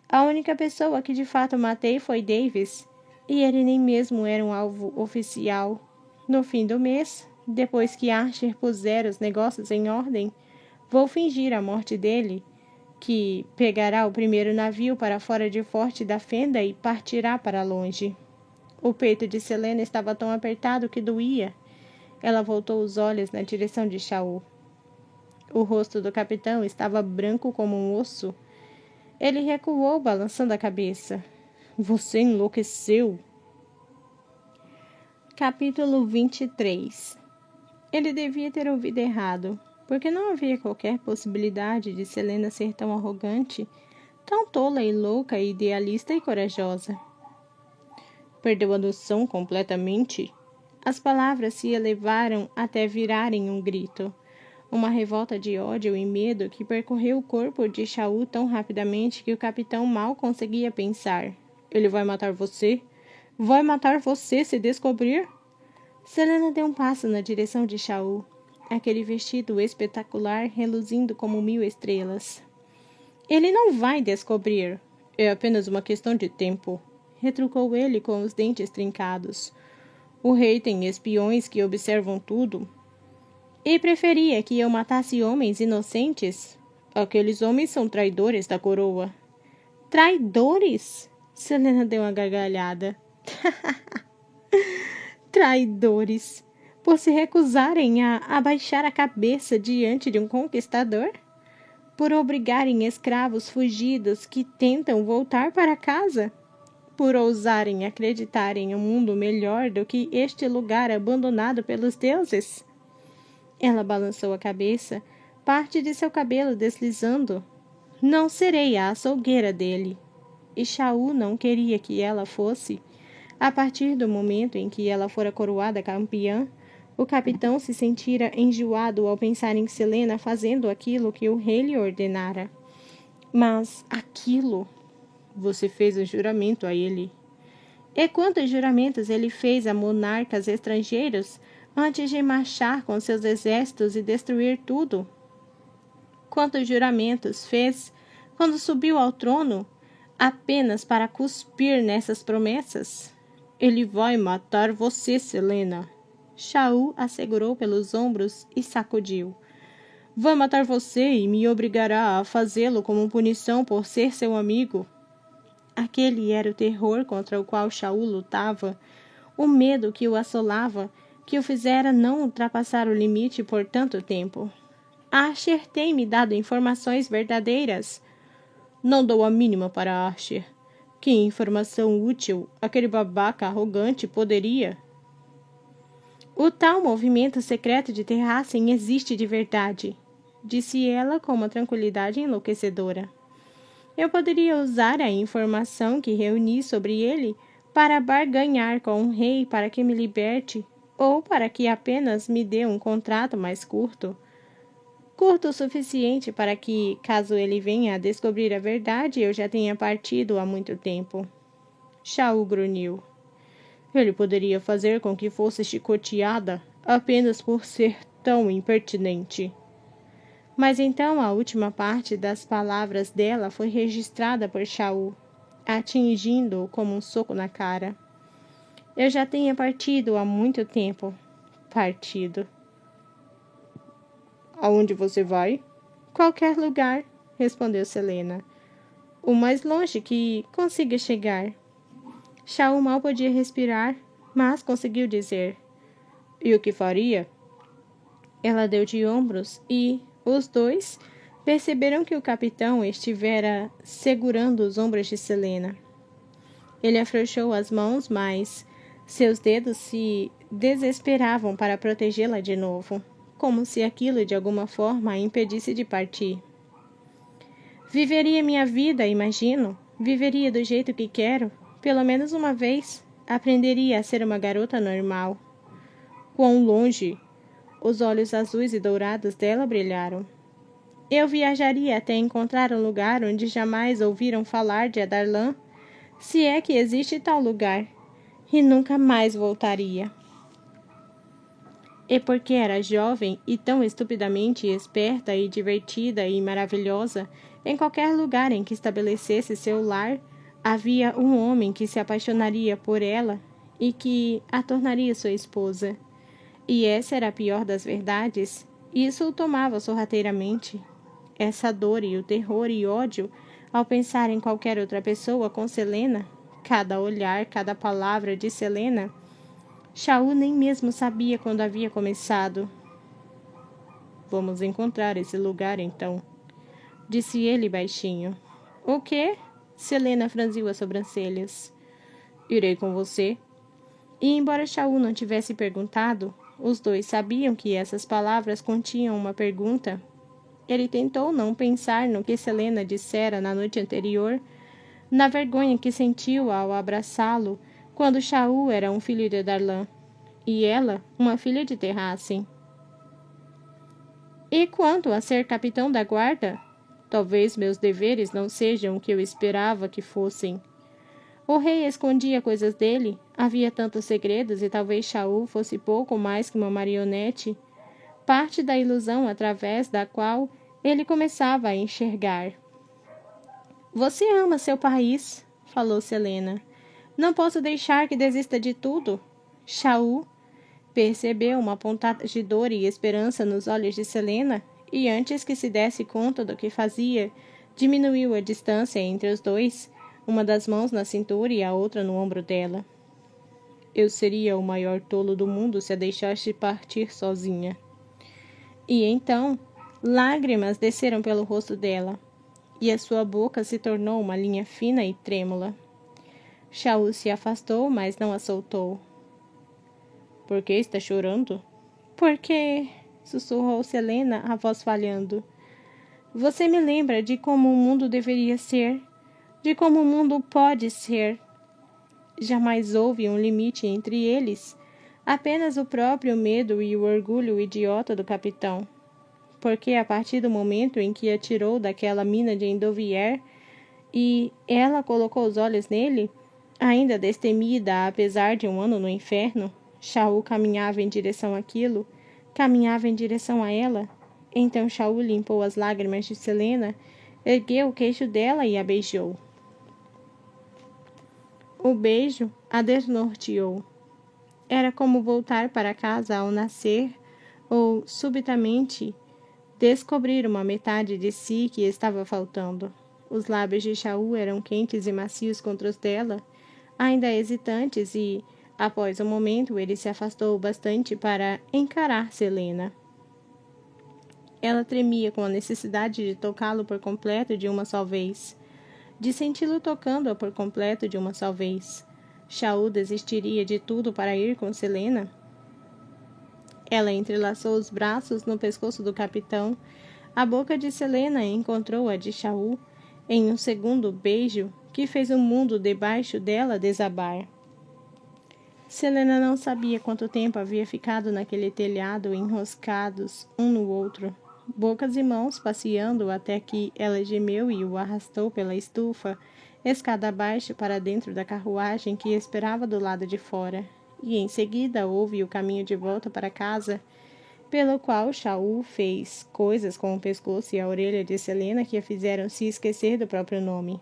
A única pessoa que de fato matei foi Davis, e ele nem mesmo era um alvo oficial. No fim do mês, depois que Archer puser os negócios em ordem, vou fingir a morte dele, que pegará o primeiro navio para fora de Forte da Fenda e partirá para longe. O peito de Selena estava tão apertado que doía. Ela voltou os olhos na direção de Shaul. O rosto do capitão estava branco como um osso. Ele recuou, balançando a cabeça. Você enlouqueceu. Capítulo 23. Ele devia ter ouvido errado, porque não havia qualquer possibilidade de Selena ser tão arrogante, tão tola e louca, idealista e corajosa. Perdeu a noção completamente. As palavras se elevaram até virarem um grito. Uma revolta de ódio e medo que percorreu o corpo de Shaul tão rapidamente que o capitão mal conseguia pensar. Ele vai matar você? Vai matar você se descobrir? Selena deu um passo na direção de Shaul, aquele vestido espetacular reluzindo como 1000 estrelas. Ele não vai descobrir. É apenas uma questão de tempo, retrucou ele com os dentes trincados. O rei tem espiões que observam tudo. E preferia que eu matasse homens inocentes? Aqueles homens são traidores da coroa. Traidores? Selena deu uma gargalhada. Traidores! Por se recusarem a abaixar a cabeça diante de um conquistador? Por obrigarem escravos fugidos que tentam voltar para casa? Por ousarem acreditar em um mundo melhor do que este lugar abandonado pelos deuses? Ela balançou a cabeça, parte de seu cabelo deslizando. Não serei a açougueira dele. E Shaul não queria que ela fosse. A partir do momento em que ela fora coroada campeã, o capitão se sentira enjoado ao pensar em Selena fazendo aquilo que o rei lhe ordenara. Mas aquilo... Você fez um juramento a ele. E quantos juramentos ele fez a monarcas estrangeiros antes de marchar com seus exércitos e destruir tudo? Quantos juramentos fez quando subiu ao trono apenas para cuspir nessas promessas? Ele vai matar você, Selena. Shaul a segurou pelos ombros e sacudiu. Vai matar você e me obrigará a fazê-lo como punição por ser seu amigo. Aquele era o terror contra o qual Shaul lutava, o medo que o assolava, que o fizera não ultrapassar o limite por tanto tempo. Archer tem-me dado informações verdadeiras. Não dou a mínima para Archer. Que informação útil aquele babaca arrogante poderia? O tal movimento secreto de Terrassen existe de verdade, disse ela com uma tranquilidade enlouquecedora. Eu poderia usar a informação que reuni sobre ele para barganhar com o rei para que me liberte ou para que apenas me dê um contrato mais curto. Curto o suficiente para que, caso ele venha a descobrir a verdade, eu já tenha partido há muito tempo. Shaul grunhiu. Ele poderia fazer com que fosse chicoteada apenas por ser tão impertinente. Mas então a última parte das palavras dela foi registrada por Shaul, atingindo-o como um soco na cara. Eu já tenho partido há muito tempo. Partido. Aonde você vai? Qualquer lugar, respondeu Selena. O mais longe que consiga chegar. Shaul mal podia respirar, mas conseguiu dizer. E o que faria? Ela deu de ombros e... Os dois perceberam que o capitão estivera segurando os ombros de Selena. Ele afrouxou as mãos, mas seus dedos se desesperavam para protegê-la de novo, como se aquilo de alguma forma a impedisse de partir. Viveria minha vida, imagino. Viveria do jeito que quero, pelo menos uma vez. Aprenderia a ser uma garota normal. Quão longe... Os olhos azuis e dourados dela brilharam. Eu viajaria até encontrar um lugar onde jamais ouviram falar de Adarlan, se é que existe tal lugar, e nunca mais voltaria. E porque era jovem e tão estupidamente esperta e divertida e maravilhosa, em qualquer lugar em que estabelecesse seu lar, havia um homem que se apaixonaria por ela e que a tornaria sua esposa. E essa era a pior das verdades. Isso o tomava sorrateiramente. Essa dor e o terror e ódio, ao pensar em qualquer outra pessoa com Selena, cada olhar, cada palavra de Selena, Shaul nem mesmo sabia quando havia começado. Vamos encontrar esse lugar, então, disse ele baixinho. O quê? Selena franziu as sobrancelhas. Irei com você. E embora Shaul não tivesse perguntado, os dois sabiam que essas palavras continham uma pergunta. Ele tentou não pensar no que Selena dissera na noite anterior, na vergonha que sentiu ao abraçá-lo, quando Shaul era um filho de Adarlan, e ela, uma filha de Terrassen. E quanto a ser capitão da guarda? Talvez meus deveres não sejam o que eu esperava que fossem. O rei escondia coisas dele, havia tantos segredos e talvez Shaul fosse pouco mais que uma marionete, parte da ilusão através da qual ele começava a enxergar. Você ama seu país, falou Selena. Não posso deixar que desista de tudo. Shaul percebeu uma pontada de dor e esperança nos olhos de Selena e antes que se desse conta do que fazia, diminuiu a distância entre os dois, uma das mãos na cintura e a outra no ombro dela. Eu seria o maior tolo do mundo se a deixasse partir sozinha. E então, lágrimas desceram pelo rosto dela, e a sua boca se tornou uma linha fina e trêmula. Shaul se afastou, mas não a soltou. Por que está chorando? Porque, sussurrou Selena, a voz falhando. Você me lembra de como o mundo deveria ser, de como o mundo pode ser. Jamais houve um limite entre eles, apenas o próprio medo e o orgulho idiota do capitão. Porque a partir do momento em que a tirou daquela mina de Endovier e ela colocou os olhos nele, ainda destemida apesar de um ano no inferno, Shaul caminhava em direção àquilo, caminhava em direção a ela. Então Shaul limpou as lágrimas de Selena, ergueu o queixo dela e a beijou. O beijo a desnorteou. Era como voltar para casa ao nascer ou, subitamente, descobrir uma metade de si que estava faltando. Os lábios de Shaul eram quentes e macios contra os dela, ainda hesitantes, e, após um momento, ele se afastou bastante para encarar Selena. Ela tremia com a necessidade de tocá-lo por completo de uma só vez, de senti-lo tocando-a por completo de uma só vez. Shaul desistiria de tudo para ir com Selena? Ela entrelaçou os braços no pescoço do capitão. A boca de Selena encontrou a de Shaul em um segundo beijo que fez o mundo debaixo dela desabar. Selena não sabia quanto tempo havia ficado naquele telhado, enroscados um no outro, bocas e mãos passeando até que ela gemeu e o arrastou pela estufa, escada abaixo para dentro da carruagem que esperava do lado de fora, e em seguida houve o caminho de volta para casa, pelo qual Shaul fez coisas com o pescoço e a orelha de Selena que a fizeram se esquecer do próprio nome.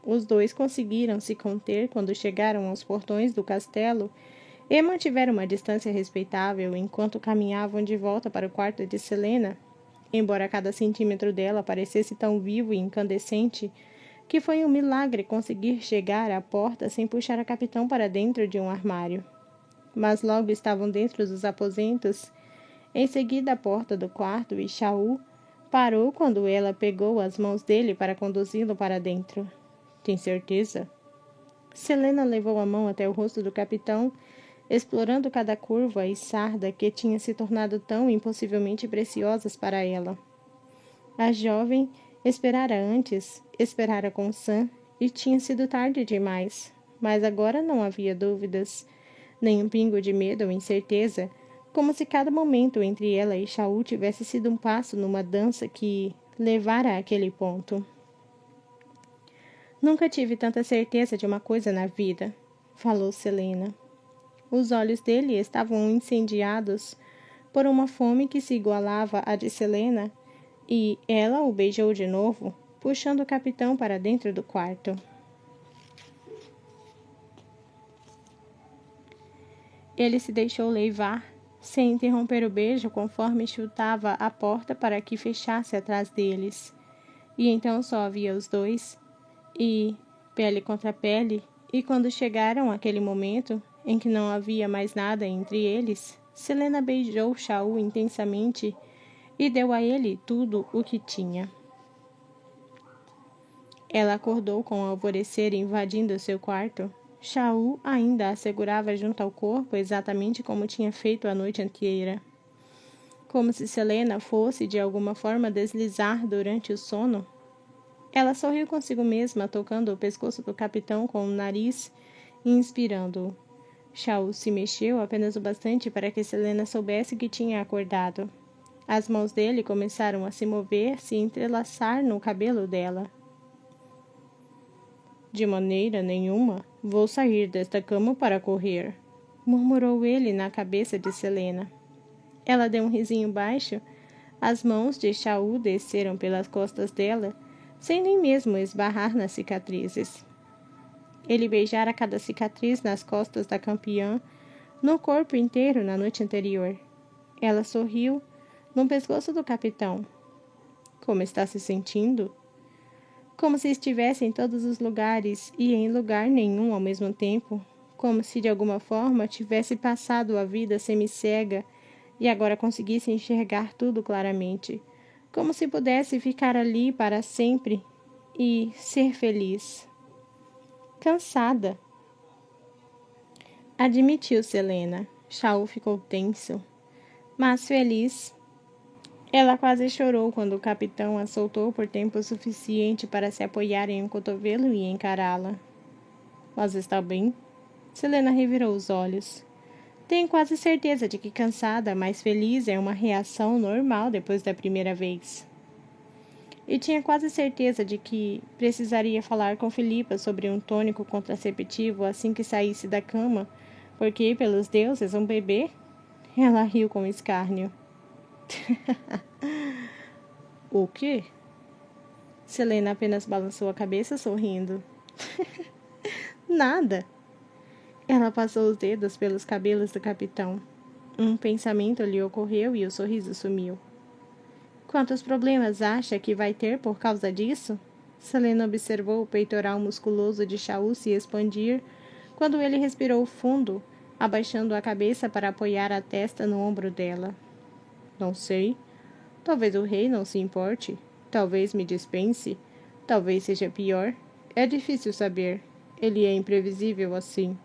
Os dois conseguiram se conter quando chegaram aos portões do castelo e mantiveram uma distância respeitável enquanto caminhavam de volta para o quarto de Selena, embora cada centímetro dela parecesse tão vivo e incandescente que foi um milagre conseguir chegar à porta sem puxar a capitão para dentro de um armário. Mas logo estavam dentro dos aposentos. Em seguida, a porta do quarto, e Shaul parou quando ela pegou as mãos dele para conduzi-lo para dentro. Tem certeza? Selena levou a mão até o rosto do capitão, explorando cada curva e sarda que tinha se tornado tão impossivelmente preciosas para ela. A jovem esperara antes, esperara com Sam, e tinha sido tarde demais, mas agora não havia dúvidas, nem um pingo de medo ou incerteza, como se cada momento entre ela e Shaul tivesse sido um passo numa dança que levara àquele ponto. Nunca tive tanta certeza de uma coisa na vida, falou Selena. Os olhos dele estavam incendiados por uma fome que se igualava à de Selena, e ela o beijou de novo, puxando o capitão para dentro do quarto. Ele se deixou levar, sem interromper o beijo conforme chutava a porta para que fechasse atrás deles. E então só havia os dois, e, pele contra pele, e quando chegaram àquele momento em que não havia mais nada entre eles, Selena beijou Shaul intensamente e deu a ele tudo o que tinha. Ela acordou com o alvorecer invadindo seu quarto. Shaul ainda a segurava junto ao corpo exatamente como tinha feito a noite inteira. Como se Selena fosse de alguma forma deslizar durante o sono. Ela sorriu consigo mesma, tocando o pescoço do capitão com o nariz e inspirando-o. Shaul se mexeu apenas o bastante para que Selena soubesse que tinha acordado. As mãos dele começaram a se mover, se entrelaçar no cabelo dela. De maneira nenhuma vou sair desta cama para correr, murmurou ele na cabeça de Selena. Ela deu um risinho baixo. As mãos de Shaul desceram pelas costas dela, sem nem mesmo esbarrar nas cicatrizes. Ele beijara cada cicatriz nas costas da campeã, no corpo inteiro na noite anterior. Ela sorriu no pescoço do capitão. Como está se sentindo? Como se estivesse em todos os lugares e em lugar nenhum ao mesmo tempo, como se de alguma forma tivesse passado a vida semicega e agora conseguisse enxergar tudo claramente, como se pudesse ficar ali para sempre e ser feliz. Cansada, admitiu Selena. Shaul ficou tenso, mas feliz. Ela quase chorou quando o capitão a soltou por tempo suficiente para se apoiar em um cotovelo e encará-la. Mas está bem? Selena revirou os olhos. Tenho quase certeza de que cansada, mas feliz é uma reação normal depois da primeira vez. E tinha quase certeza de que precisaria falar com Filipa sobre um tônico contraceptivo assim que saísse da cama, porque, pelos deuses, um bebê? Ela riu com escárnio. O quê? Selena apenas balançou a cabeça, sorrindo. Nada. Ela passou os dedos pelos cabelos do capitão. Um pensamento lhe ocorreu e o sorriso sumiu. Quantos problemas acha que vai ter por causa disso? Selena observou o peitoral musculoso de Shaul se expandir quando ele respirou fundo, abaixando a cabeça para apoiar a testa no ombro dela. Não sei. Talvez o rei não se importe. Talvez me dispense. Talvez seja pior. É difícil saber. Ele é imprevisível assim.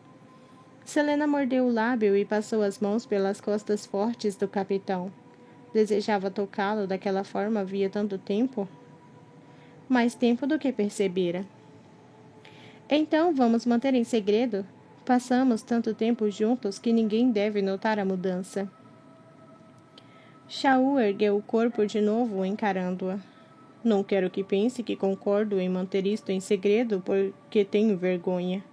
Selena mordeu o lábio e passou as mãos pelas costas fortes do capitão. Desejava tocá-lo daquela forma havia tanto tempo. Mais tempo do que percebera. Então vamos manter em segredo? Passamos tanto tempo juntos que ninguém deve notar a mudança. Shaul ergueu o corpo de novo, encarando-a. Não quero que pense que concordo em manter isto em segredo porque tenho vergonha.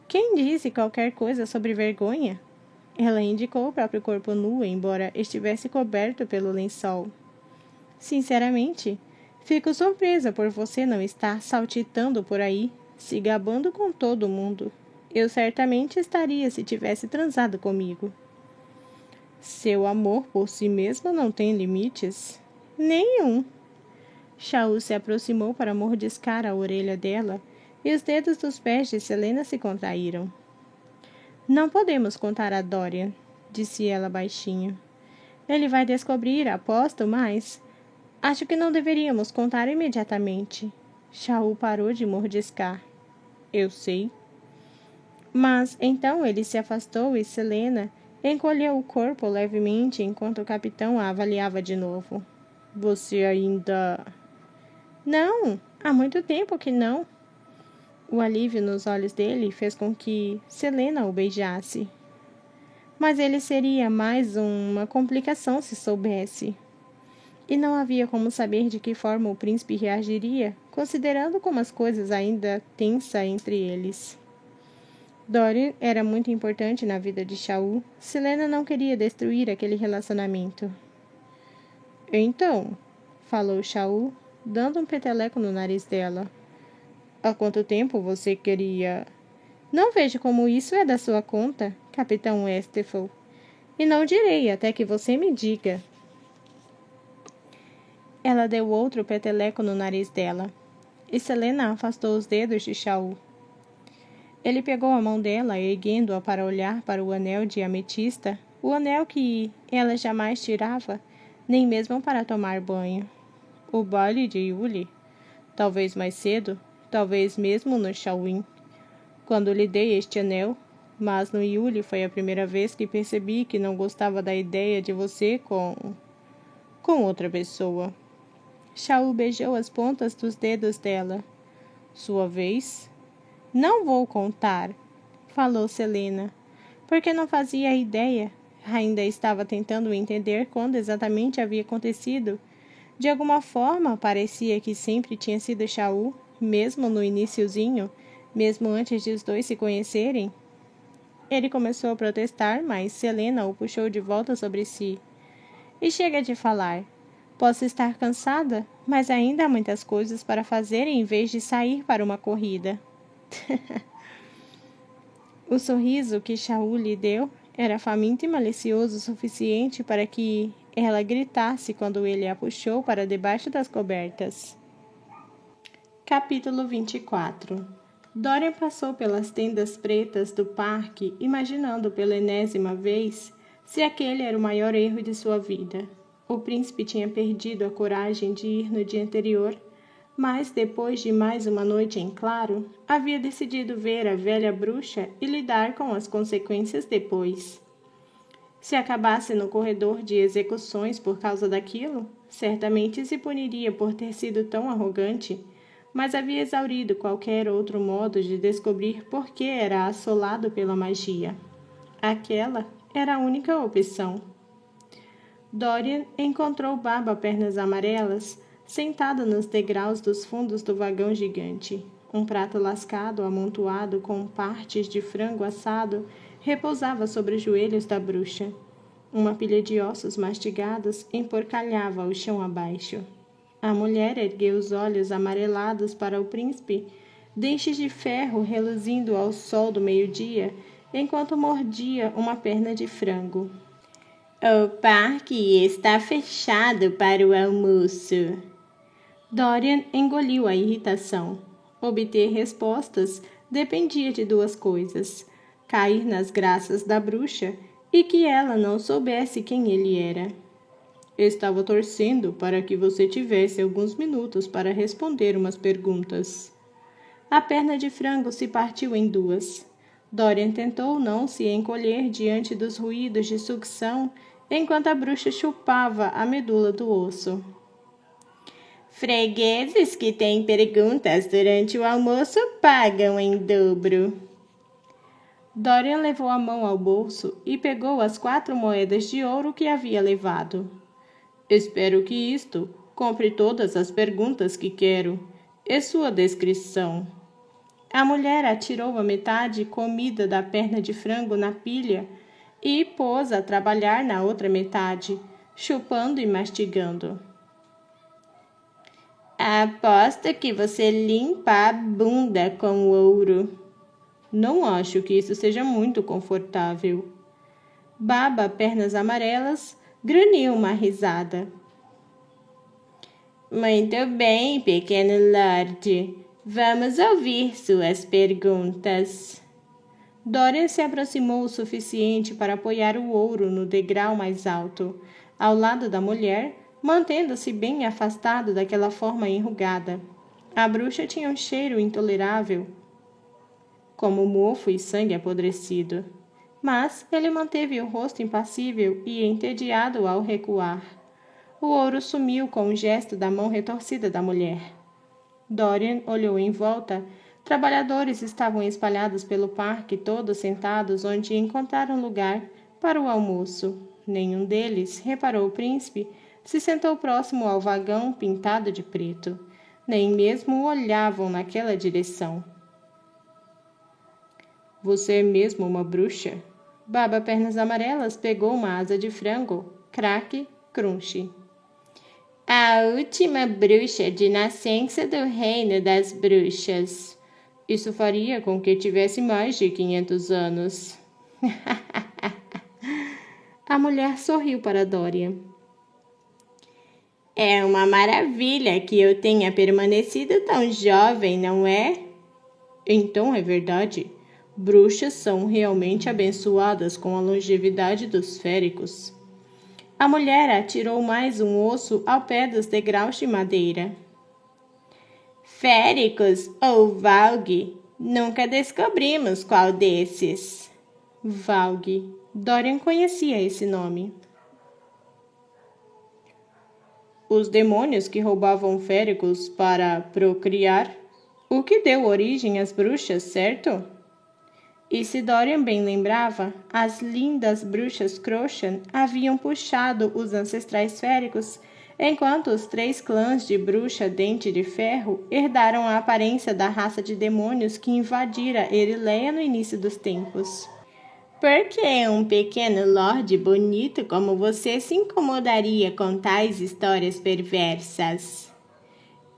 Quem disse qualquer coisa sobre vergonha? Ela indicou o próprio corpo nu, embora estivesse coberto pelo lençol. Sinceramente, fico surpresa por você não estar saltitando por aí, se gabando com todo mundo. Eu certamente estaria se tivesse transado comigo. Seu amor por si mesma não tem limites? Nenhum. Shaul se aproximou para mordiscar a orelha dela, e os dedos dos pés de Selena se contraíram. Não podemos contar a Dorian, disse ela baixinho. Ele vai descobrir, aposto, mas acho que não deveríamos contar imediatamente. Shaul parou de mordiscar. Eu sei. Mas então ele se afastou e Selena encolheu o corpo levemente enquanto o capitão a avaliava de novo. Você ainda... Não, há muito tempo que não. O alívio nos olhos dele fez com que Selena o beijasse. Mas ele seria mais uma complicação se soubesse. E não havia como saber de que forma o príncipe reagiria, considerando como as coisas ainda tensas entre eles. Dorian era muito importante na vida de Shaul. Selena não queria destruir aquele relacionamento. Então, falou Shaul, dando um peteleco no nariz dela. Há quanto tempo você queria... Não vejo como isso é da sua conta, capitão Westphal. E não direi até que você me diga. Ela deu outro peteleco no nariz dela. E Selena afastou os dedos de Shaul. Ele pegou a mão dela, erguendo-a para olhar para o anel de ametista, o anel que ela jamais tirava, nem mesmo para tomar banho. O baile de Yuli, talvez mais cedo, talvez mesmo no Shawin, quando lhe dei este anel, mas no Yuli foi a primeira vez que percebi que não gostava da ideia de você com outra pessoa. Shaul beijou as pontas dos dedos dela. Sua vez? Não vou contar, falou Selena, porque não fazia ideia. Ainda estava tentando entender quando exatamente havia acontecido. De alguma forma, parecia que sempre tinha sido Shaul, mesmo no iniciozinho, mesmo antes de os dois se conhecerem. Ele começou a protestar, mas Selena o puxou de volta sobre si. E chega de falar. Posso estar cansada, mas ainda há muitas coisas para fazer em vez de sair para uma corrida. O sorriso que Shaul lhe deu era faminto e malicioso o suficiente para que ela gritasse quando ele a puxou para debaixo das cobertas. Capítulo 24. Dorian passou pelas tendas pretas do parque, imaginando pela enésima vez se aquele era o maior erro de sua vida. O príncipe tinha perdido a coragem de ir no dia anterior, mas, depois de mais uma noite em claro, havia decidido ver a velha bruxa e lidar com as consequências depois. Se acabasse no corredor de execuções por causa daquilo, certamente se puniria por ter sido tão arrogante, mas havia exaurido qualquer outro modo de descobrir por que era assolado pela magia. Aquela era a única opção. Dorian encontrou Baba Pernas Amarelas sentada nos degraus dos fundos do vagão gigante. Um prato lascado, amontoado com partes de frango assado, repousava sobre os joelhos da bruxa. Uma pilha de ossos mastigados emporcalhava o chão abaixo. A mulher ergueu os olhos amarelados para o príncipe, dentes de ferro reluzindo ao sol do meio-dia, enquanto mordia uma perna de frango. O parque está fechado para o almoço. Dorian engoliu a irritação. Obter respostas dependia de duas coisas: cair nas graças da bruxa e que ela não soubesse quem ele era. Estava torcendo para que você tivesse alguns minutos para responder umas perguntas. A perna de frango se partiu em duas. Dorian tentou não se encolher diante dos ruídos de sucção enquanto a bruxa chupava a medula do osso. Fregueses que têm perguntas durante o almoço pagam em dobro. Dorian levou a mão ao bolso e pegou as 4 moedas de ouro que havia levado. Espero que isto compre todas as perguntas que quero. E sua descrição? A mulher atirou a metade comida da perna de frango na pilha e pôs a trabalhar na outra metade, chupando e mastigando. Aposto que você limpa a bunda com ouro. Não acho que isso seja muito confortável. Baba Pernas Amarelas grunhiu uma risada. Muito bem, pequeno Lorde. Vamos ouvir suas perguntas. Dorian se aproximou o suficiente para apoiar o ouro no degrau mais alto, ao lado da mulher, mantendo-se bem afastado daquela forma enrugada. A bruxa tinha um cheiro intolerável, como mofo e sangue apodrecido. Mas ele manteve o rosto impassível e entediado ao recuar. O ouro sumiu com um gesto da mão retorcida da mulher. Dorian olhou em volta. Trabalhadores estavam espalhados pelo parque, todos sentados onde encontraram lugar para o almoço. Nenhum deles reparou o príncipe, se sentou próximo ao vagão pintado de preto. Nem mesmo olhavam naquela direção. Você é mesmo uma bruxa? Baba Pernas Amarelas pegou uma asa de frango. Craque, crunche. A última bruxa de nascença do reino das bruxas. Isso faria com que tivesse mais de 500 anos. A mulher sorriu para Dorian. É uma maravilha que eu tenha permanecido tão jovem, não é? Então é verdade. Bruxas são realmente abençoadas com a longevidade dos féricos. A mulher atirou mais um osso ao pé dos degraus de madeira. Féricos ou Valg? Nunca descobrimos qual desses. Valg. Dorian conhecia esse nome. Os demônios que roubavam féricos para procriar, o que deu origem às bruxas, certo? E se Dorian bem lembrava, as lindas bruxas Crochan haviam puxado os ancestrais féricos, enquanto os 3 clãs de bruxa Dente de Ferro herdaram a aparência da raça de demônios que invadira Erileia no início dos tempos. Por que um pequeno lorde bonito como você se incomodaria com tais histórias perversas?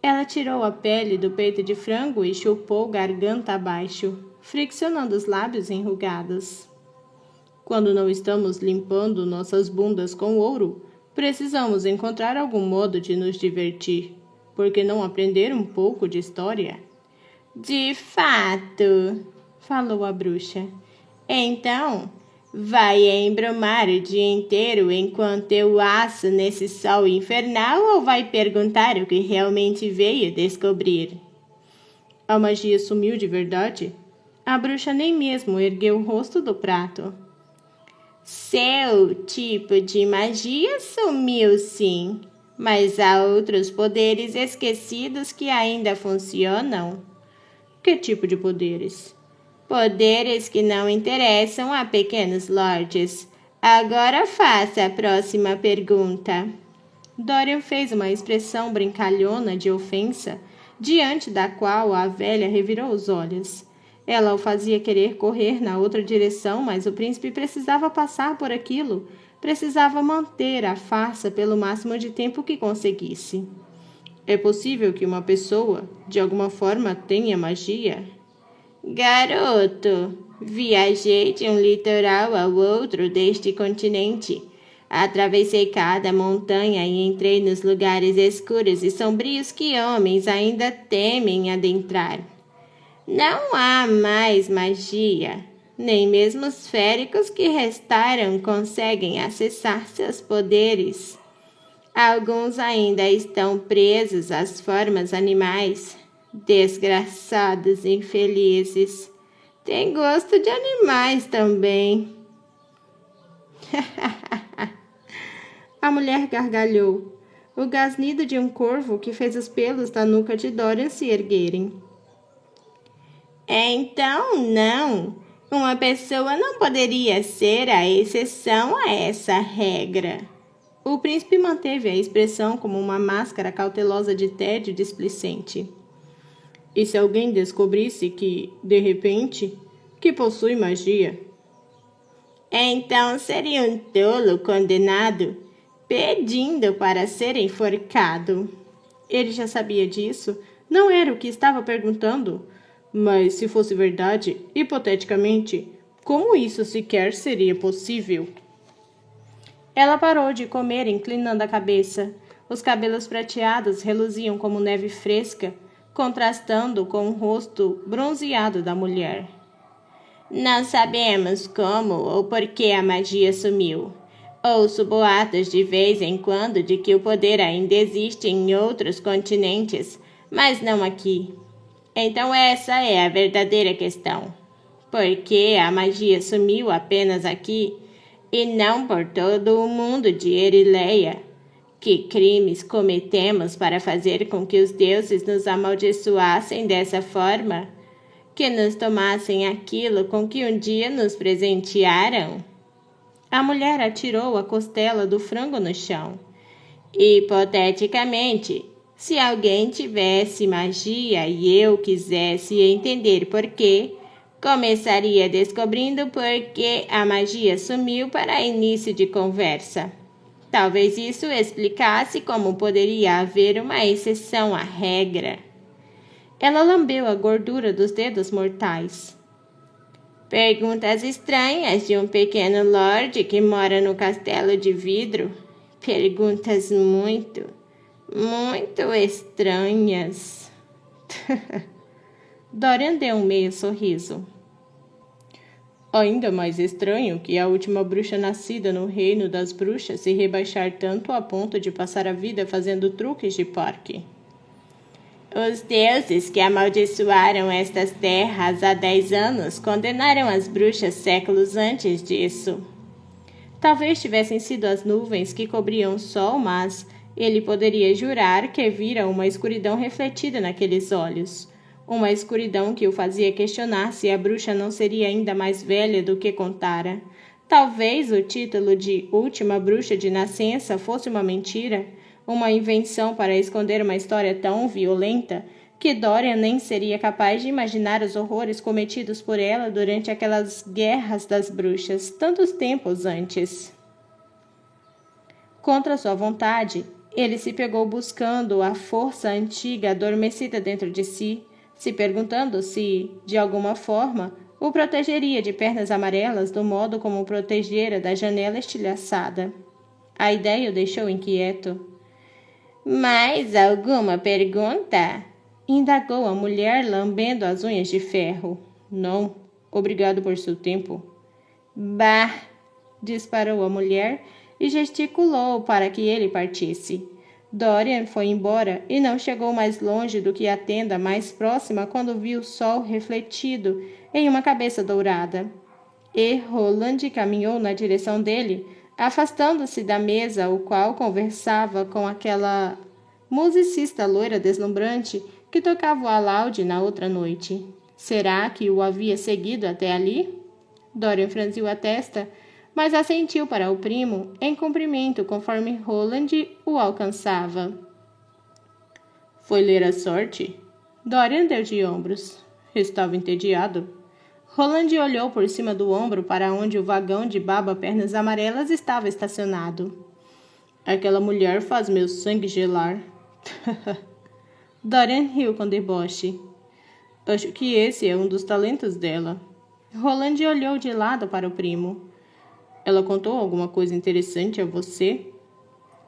Ela tirou a pele do peito de frango e chupou garganta abaixo, friccionando os lábios enrugados. Quando não estamos limpando nossas bundas com ouro, precisamos encontrar algum modo de nos divertir. Por que não aprender um pouco de história? De fato, falou a bruxa. Então, vai embromar o dia inteiro enquanto eu asso nesse sol infernal ou vai perguntar o que realmente veio descobrir? A magia sumiu de verdade? A bruxa nem mesmo ergueu o rosto do prato. Seu tipo de magia sumiu sim, Mas há outros poderes esquecidos que ainda funcionam. Que tipo de poderes? Poderes que não interessam a pequenos lords. Agora faça a próxima pergunta. Dorian fez uma expressão brincalhona de ofensa, diante da qual a velha revirou os olhos. Ela o fazia querer correr na outra direção, mas o príncipe precisava passar por aquilo, precisava manter a farsa pelo máximo de tempo que conseguisse. É possível que uma pessoa, de alguma forma, tenha magia? Garoto, viajei de um litoral ao outro deste continente. Atravessei cada montanha e entrei nos lugares escuros e sombrios que homens ainda temem adentrar. Não há mais magia. Nem mesmo os féricos que restaram conseguem acessar seus poderes. Alguns ainda estão presos às formas animais. Desgraçados infelizes. Tem gosto de animais também. A mulher gargalhou. O gasnido de um corvo que fez os pelos da nuca de Dorian se erguerem. Então, não. Uma pessoa não poderia ser a exceção a essa regra. O príncipe manteve a expressão como uma máscara cautelosa de tédio displicente. E se alguém descobrisse que, de repente, que possui magia? Então seria um tolo condenado, pedindo para ser enforcado. Ele já sabia disso? Não era o que estava perguntando. Mas se fosse verdade, hipoteticamente, como isso sequer seria possível? Ela parou de comer, inclinando a cabeça. Os cabelos prateados reluziam como neve fresca, contrastando com o rosto bronzeado da mulher. Não sabemos como ou por que a magia sumiu. Ouço boatos de vez em quando de que o poder ainda existe em outros continentes, mas não aqui. Então essa é a verdadeira questão. Por que a magia sumiu apenas aqui e não por todo o mundo de Erileia? Que crimes cometemos para fazer com que os deuses nos amaldiçoassem dessa forma? Que nos tomassem aquilo com que um dia nos presentearam? A mulher atirou a costela do frango no chão. Hipoteticamente, se alguém tivesse magia e eu quisesse entender por quê, começaria descobrindo por que a magia sumiu para início de conversa. Talvez isso explicasse como poderia haver uma exceção à regra. Ela lambeu a gordura dos dedos mortais. Perguntas estranhas de um pequeno lorde que mora no castelo de vidro. Perguntas muito estranhas. Dorian deu um meio sorriso. Ainda mais estranho que a última bruxa nascida no reino das bruxas se rebaixar tanto a ponto de passar a vida fazendo truques de parque. Os deuses que amaldiçoaram estas terras há 10 anos condenaram as bruxas séculos antes disso. Talvez tivessem sido as nuvens que cobriam o sol, mas ele poderia jurar que vira uma escuridão refletida naqueles olhos. Uma escuridão que o fazia questionar se a bruxa não seria ainda mais velha do que contara. Talvez o título de Última Bruxa de Nascença fosse uma mentira, uma invenção para esconder uma história tão violenta que Dorian nem seria capaz de imaginar os horrores cometidos por ela durante aquelas guerras das bruxas, tantos tempos antes. Contra sua vontade, ele se pegou buscando a força antiga adormecida dentro de si, se perguntando se, de alguma forma, o protegeria de pernas amarelas do modo como o protegera da janela estilhaçada. A ideia o deixou inquieto. Mais alguma pergunta? Indagou a mulher, lambendo as unhas de ferro. Não, obrigado por seu tempo. Bah! Disparou a mulher e gesticulou para que ele partisse. Dorian foi embora e não chegou mais longe do que a tenda mais próxima quando viu o sol refletido em uma cabeça dourada. E Roland caminhou na direção dele, afastando-se da mesa, o qual conversava com aquela musicista loira deslumbrante que tocava o alaúde na outra noite. Será que o havia seguido até ali? Dorian franziu a testa, mas assentiu para o primo em cumprimento conforme Roland o alcançava. Foi ler a sorte? Dorian deu de ombros. Estava entediado. Roland olhou por cima do ombro para onde o vagão de Baba Pernas Amarelas estava estacionado. Aquela mulher faz meu sangue gelar. Dorian riu com deboche. Acho que esse é um dos talentos dela. Roland olhou de lado para o primo. Ela contou alguma coisa interessante a você?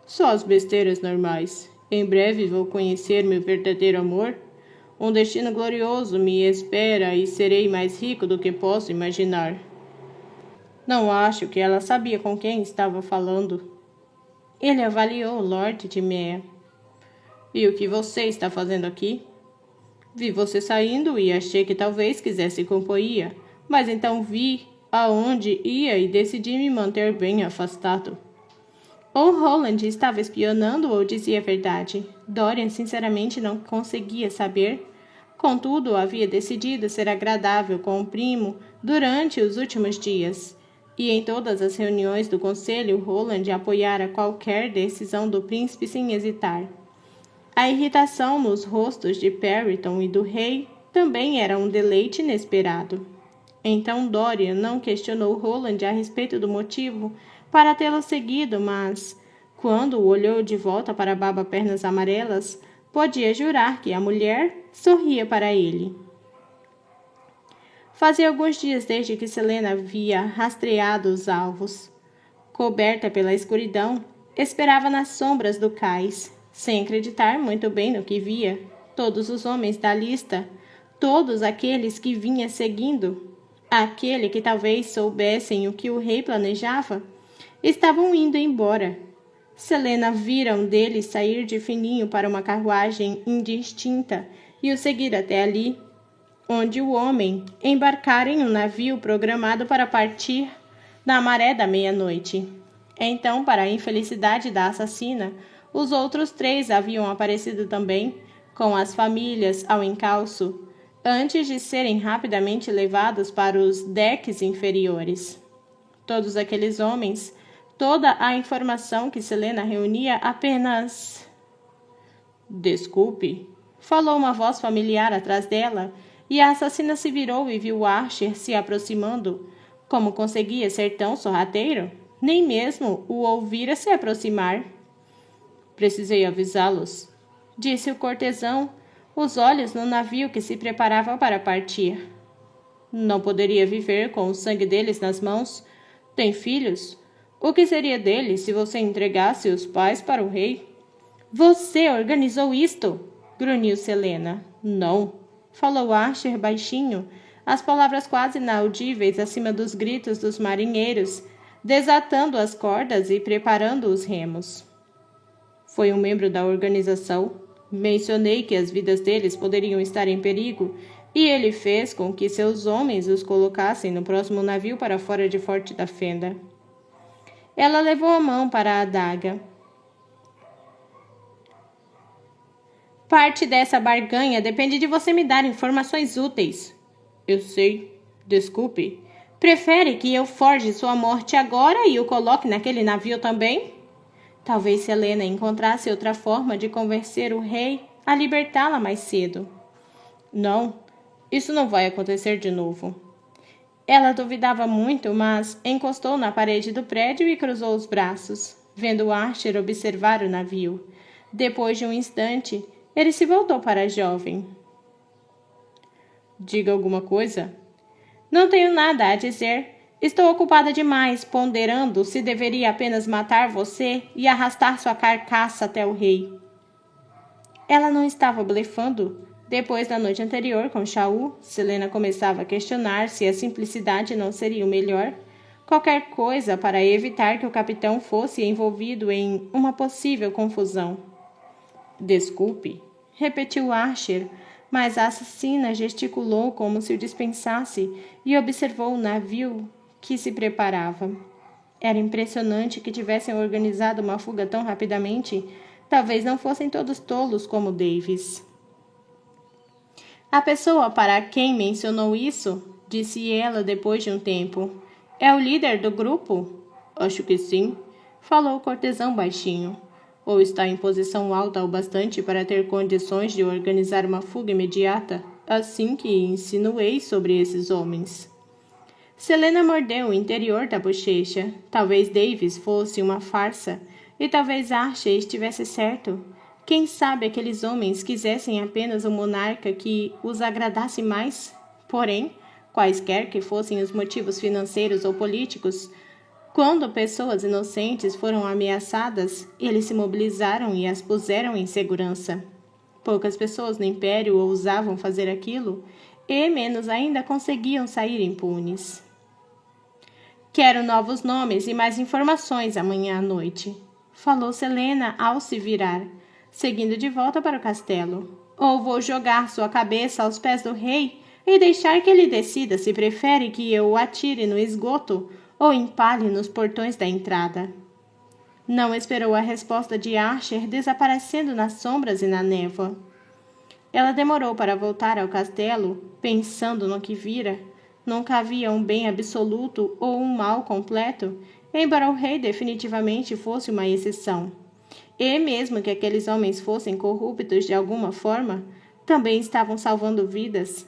Só as besteiras normais. Em breve vou conhecer meu verdadeiro amor. Um destino glorioso me espera e serei mais rico do que posso imaginar. Não acho que ela sabia com quem estava falando. Ele avaliou Lord de Mea. E o que você está fazendo aqui? Vi você saindo e achei que talvez quisesse companhia, mas então vi aonde ia e decidi me manter bem afastado. Ou Roland estava espionando ou dizia a verdade. Dorian sinceramente não conseguia saber. Contudo, havia decidido ser agradável com o primo durante os últimos dias. E em todas as reuniões do conselho, Roland apoiara qualquer decisão do príncipe sem hesitar. A irritação nos rostos de Perriton e do rei também era um deleite inesperado. Então Dorian não questionou Roland a respeito do motivo para tê-lo seguido, mas, quando o olhou de volta para Baba Pernas Amarelas, podia jurar que a mulher sorria para ele. Fazia alguns dias desde que Selena havia rastreado os alvos. Coberta pela escuridão, esperava nas sombras do cais, sem acreditar muito bem no que via. Todos os homens da lista, todos aqueles que vinha seguindo, aquele que talvez soubessem o que o rei planejava, estavam indo embora. Selena vira um deles sair de fininho para uma carruagem indistinta e o seguir até ali, onde o homem embarcara em um navio programado para partir na maré da meia-noite. Então, para a infelicidade da assassina, os outros 3 haviam aparecido também, com as famílias ao encalço, antes de serem rapidamente levados para os decks inferiores. Todos aqueles homens, toda a informação que Selena reunia apenas... Desculpe, falou uma voz familiar atrás dela, e a assassina se virou e viu Archer se aproximando. Como conseguia ser tão sorrateiro? Nem mesmo o ouvira se aproximar. Precisei avisá-los, disse o cortesão, os olhos no navio que se preparava para partir. Não poderia viver com o sangue deles nas mãos. Tem filhos? O que seria deles se você entregasse os pais para o rei? Você organizou isto? Grunhiu Selena. Não, falou Archer baixinho, as palavras quase inaudíveis acima dos gritos dos marinheiros, desatando as cordas e preparando os remos. Foi um membro da organização. Mencionei que as vidas deles poderiam estar em perigo, e ele fez com que seus homens os colocassem no próximo navio para fora de Forte da Fenda. Ela levou a mão para a adaga. Parte dessa barganha depende de você me dar informações úteis. Eu sei. Desculpe. Prefere que eu forje sua morte agora e o coloque naquele navio também? Talvez Selena encontrasse outra forma de convencer o rei a libertá-la mais cedo. Não, isso não vai acontecer de novo. Ela duvidava muito, mas encostou na parede do prédio e cruzou os braços, vendo Archer observar o navio. Depois de um instante, ele se voltou para a jovem. Diga alguma coisa? Não tenho nada a dizer. Estou ocupada demais, ponderando se deveria apenas matar você e arrastar sua carcaça até o rei. Ela não estava blefando. Depois da noite anterior com Shaul, Selena começava a questionar se a simplicidade não seria o melhor. Qualquer coisa para evitar que o capitão fosse envolvido em uma possível confusão. Desculpe, repetiu Archer, mas a assassina gesticulou como se o dispensasse e observou o navio que se preparava. Era impressionante que tivessem organizado uma fuga tão rapidamente. Talvez não fossem todos tolos como Davis. A pessoa para quem mencionou isso, disse ela depois de um tempo, é o líder do grupo? Acho que sim, falou o cortesão baixinho. Ou está em posição alta o bastante para ter condições de organizar uma fuga imediata, assim que insinuei sobre esses homens. Selena mordeu o interior da bochecha. Talvez Davis fosse uma farsa, e talvez Archer estivesse certo. Quem sabe aqueles homens quisessem apenas um monarca que os agradasse mais? Porém, quaisquer que fossem os motivos financeiros ou políticos, quando pessoas inocentes foram ameaçadas, eles se mobilizaram e as puseram em segurança. Poucas pessoas no Império ousavam fazer aquilo, e menos ainda conseguiam sair impunes. Quero novos nomes e mais informações amanhã à noite, falou Selena ao se virar, seguindo de volta para o castelo. Ou vou jogar sua cabeça aos pés do rei e deixar que ele decida se prefere que eu o atire no esgoto ou empalhe nos portões da entrada. Não esperou a resposta de Archer desaparecendo nas sombras e na névoa. Ela demorou para voltar ao castelo, pensando no que vira. Nunca havia um bem absoluto ou um mal completo, embora o rei definitivamente fosse uma exceção. E mesmo que aqueles homens fossem corruptos de alguma forma, também estavam salvando vidas.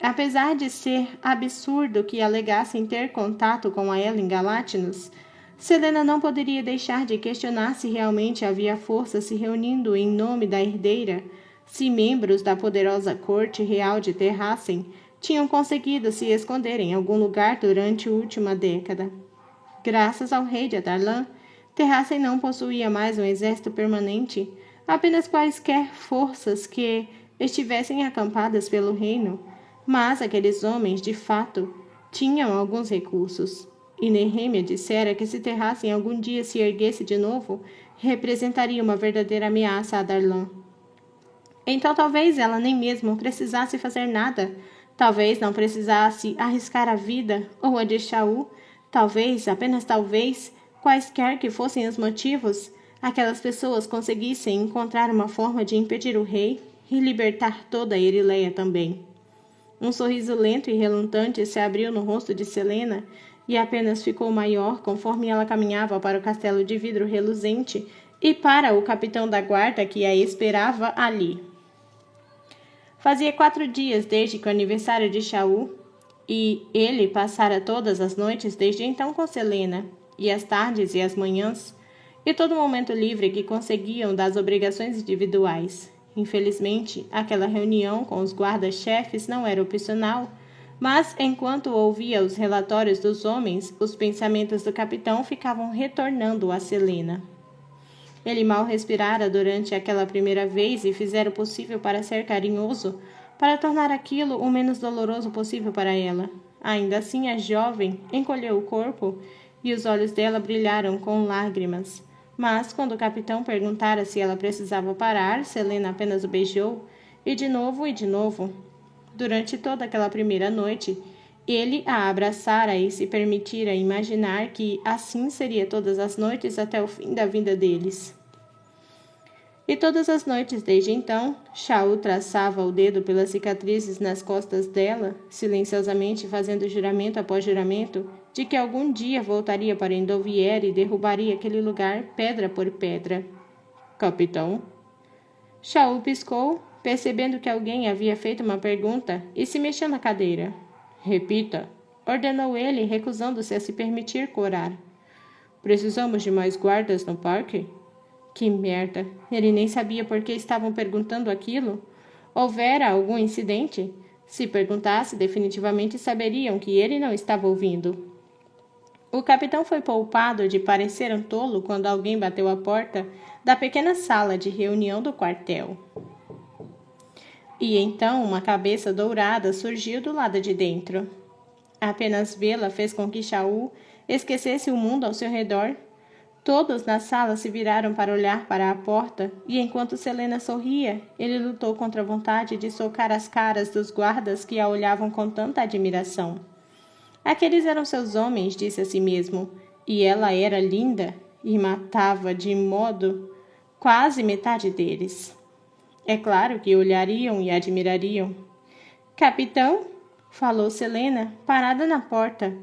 Apesar de ser absurdo que alegassem ter contato com a Ellen Galátinos, Selena não poderia deixar de questionar se realmente havia força se reunindo em nome da herdeira, se membros da poderosa corte real de Terrassen tinham conseguido se esconder em algum lugar durante a última década. Graças ao rei de Adarlan, Terrassen não possuía mais um exército permanente, apenas quaisquer forças que estivessem acampadas pelo reino, mas aqueles homens, de fato, tinham alguns recursos. E Nehemia dissera que se Terrassen algum dia se erguesse de novo, representaria uma verdadeira ameaça a Adarlan. Então talvez ela nem mesmo precisasse fazer nada. Talvez não precisasse arriscar a vida ou a de Shaul. Talvez, apenas talvez, quaisquer que fossem os motivos, aquelas pessoas conseguissem encontrar uma forma de impedir o rei e libertar toda a Erileia também. Um sorriso lento e relutante se abriu no rosto de Selena e apenas ficou maior conforme ela caminhava para o castelo de vidro reluzente e para o capitão da guarda que a esperava ali. Fazia 4 dias desde que o aniversário de Shaul, e ele passara todas as noites desde então com Selena, e as tardes e as manhãs, e todo momento livre que conseguiam das obrigações individuais. Infelizmente, aquela reunião com os guardas-chefes não era opcional, mas enquanto ouvia os relatórios dos homens, os pensamentos do capitão ficavam retornando a Selena. Ele mal respirara durante aquela primeira vez e fizera o possível para ser carinhoso, para tornar aquilo o menos doloroso possível para ela. Ainda assim, a jovem encolheu o corpo e os olhos dela brilharam com lágrimas. Mas, quando o capitão perguntara se ela precisava parar, Selena apenas o beijou, e de novo e de novo. Durante toda aquela primeira noite, ele a abraçara e se permitira imaginar que assim seria todas as noites até o fim da vida deles. E todas as noites desde então, Shaul traçava o dedo pelas cicatrizes nas costas dela, silenciosamente fazendo juramento após juramento de que algum dia voltaria para Endovier e derrubaria aquele lugar pedra por pedra. Capitão? Shaul piscou, percebendo que alguém havia feito uma pergunta, e se mexeu na cadeira. Repita, ordenou ele, recusando-se a se permitir corar. Precisamos de mais guardas no parque? Que merda! Ele nem sabia por que estavam perguntando aquilo. Houvera algum incidente? Se perguntasse, definitivamente saberiam que ele não estava ouvindo. O capitão foi poupado de parecer um tolo quando alguém bateu à porta da pequena sala de reunião do quartel. E então uma cabeça dourada surgiu do lado de dentro. Apenas vê-la fez com que Shaul esquecesse o mundo ao seu redor. Todos na sala se viraram para olhar para a porta, e enquanto Selena sorria, ele lutou contra a vontade de socar as caras dos guardas que a olhavam com tanta admiração. Aqueles eram seus homens, disse a si mesmo. e ela era linda e matava de modo quase metade deles. É claro que olhariam e admirariam. Capitão, falou Selena, parada na porta.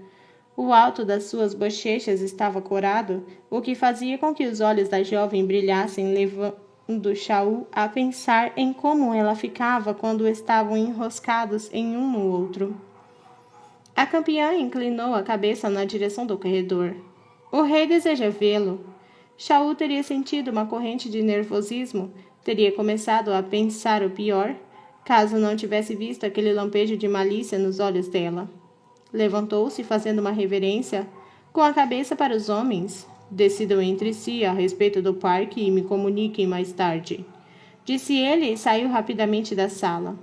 O alto das suas bochechas estava corado, o que fazia com que os olhos da jovem brilhassem, levando Shaul a pensar em como ela ficava quando estavam enroscados em um no outro. A campeã inclinou a cabeça na direção do corredor. O rei deseja vê-lo. Shaul teria sentido uma corrente de nervosismo, teria começado a pensar o pior, caso não tivesse visto aquele lampejo de malícia nos olhos dela. Levantou-se fazendo uma reverência, com a cabeça para os homens. Decidam entre si a respeito do parque e me comuniquem mais tarde. Disse ele e saiu rapidamente da sala.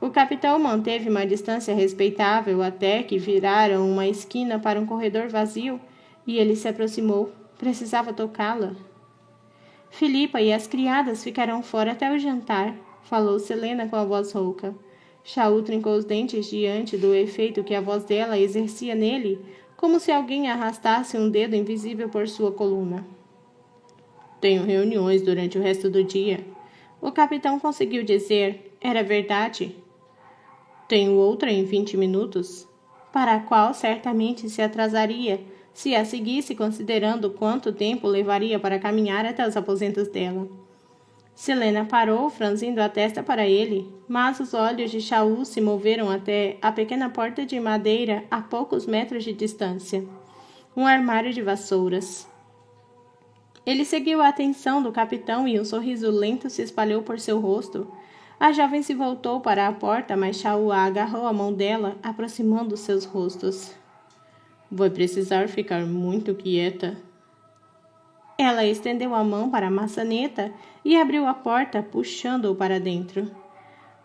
O capitão manteve uma distância respeitável até que viraram uma esquina para um corredor vazio e ele se aproximou. Precisava tocá-la. Filipa e as criadas ficarão fora até o jantar, falou Selena com a voz rouca. Shaul trincou os dentes diante do efeito que a voz dela exercia nele, como se alguém arrastasse um dedo invisível por sua coluna. Tenho reuniões durante o resto do dia. O capitão conseguiu dizer. Era verdade? Tenho outra em 20 minutos, para a qual certamente se atrasaria, se a seguisse considerando quanto tempo levaria para caminhar até os aposentos dela. Selena parou, franzindo a testa para ele, mas os olhos de Shaul se moveram até a pequena porta de madeira a poucos metros de distância. Um armário de vassouras. Ele seguiu a atenção do capitão e um sorriso lento se espalhou por seu rosto. A jovem se voltou para a porta, mas Shaul agarrou a mão dela, aproximando seus rostos. Vai precisar ficar muito quieta. Ela estendeu a mão para a maçaneta e abriu a porta, puxando-o para dentro.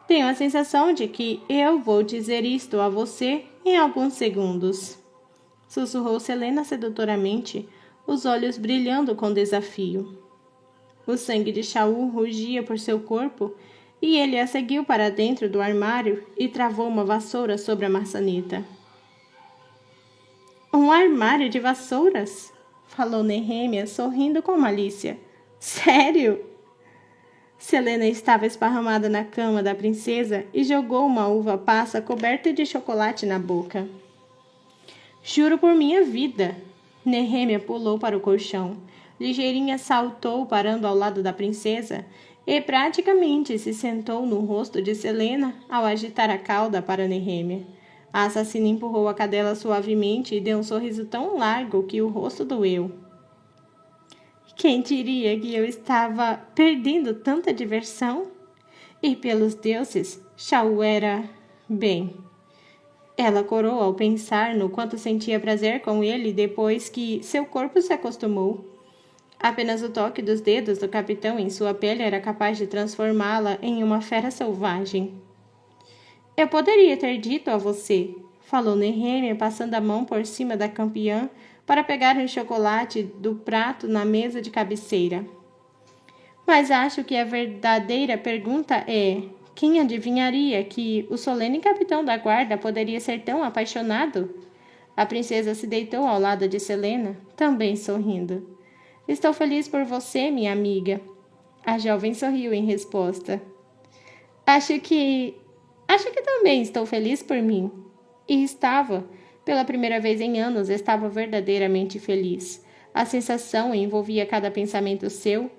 Tenho a sensação de que eu vou dizer isto a você em alguns segundos. Sussurrou Selena sedutoramente, os olhos brilhando com desafio. O sangue de Shaul rugia por seu corpo e ele a seguiu para dentro do armário e travou uma vassoura sobre a maçaneta. Um armário de vassouras? Falou Nehemia, sorrindo com malícia. Sério? Selena estava esparramada na cama da princesa e jogou uma uva passa coberta de chocolate na boca. Juro por minha vida! Nehemia pulou para o colchão. Ligeirinha saltou, parando ao lado da princesa, e praticamente se sentou no rosto de Selena ao agitar a cauda para Nehemia. A assassina empurrou a cadela suavemente e deu um sorriso tão largo que o rosto doeu. Quem diria que eu estava perdendo tanta diversão? E pelos deuses, Shaul era... bem... Ela corou ao pensar no quanto sentia prazer com ele depois que seu corpo se acostumou. Apenas o toque dos dedos do capitão em sua pele era capaz de transformá-la em uma fera selvagem. Eu poderia ter dito a você, falou Nehemia, passando a mão por cima da campeã para pegar o chocolate do prato na mesa de cabeceira. Mas acho que a verdadeira pergunta é: quem adivinharia que o solene capitão da guarda poderia ser tão apaixonado? A princesa se deitou ao lado de Selena, também sorrindo. Estou feliz por você, minha amiga. A jovem sorriu em resposta. Acho que também estou feliz por mim. E estava. Pela primeira vez em anos, estava verdadeiramente feliz. A sensação envolvia cada pensamento seu,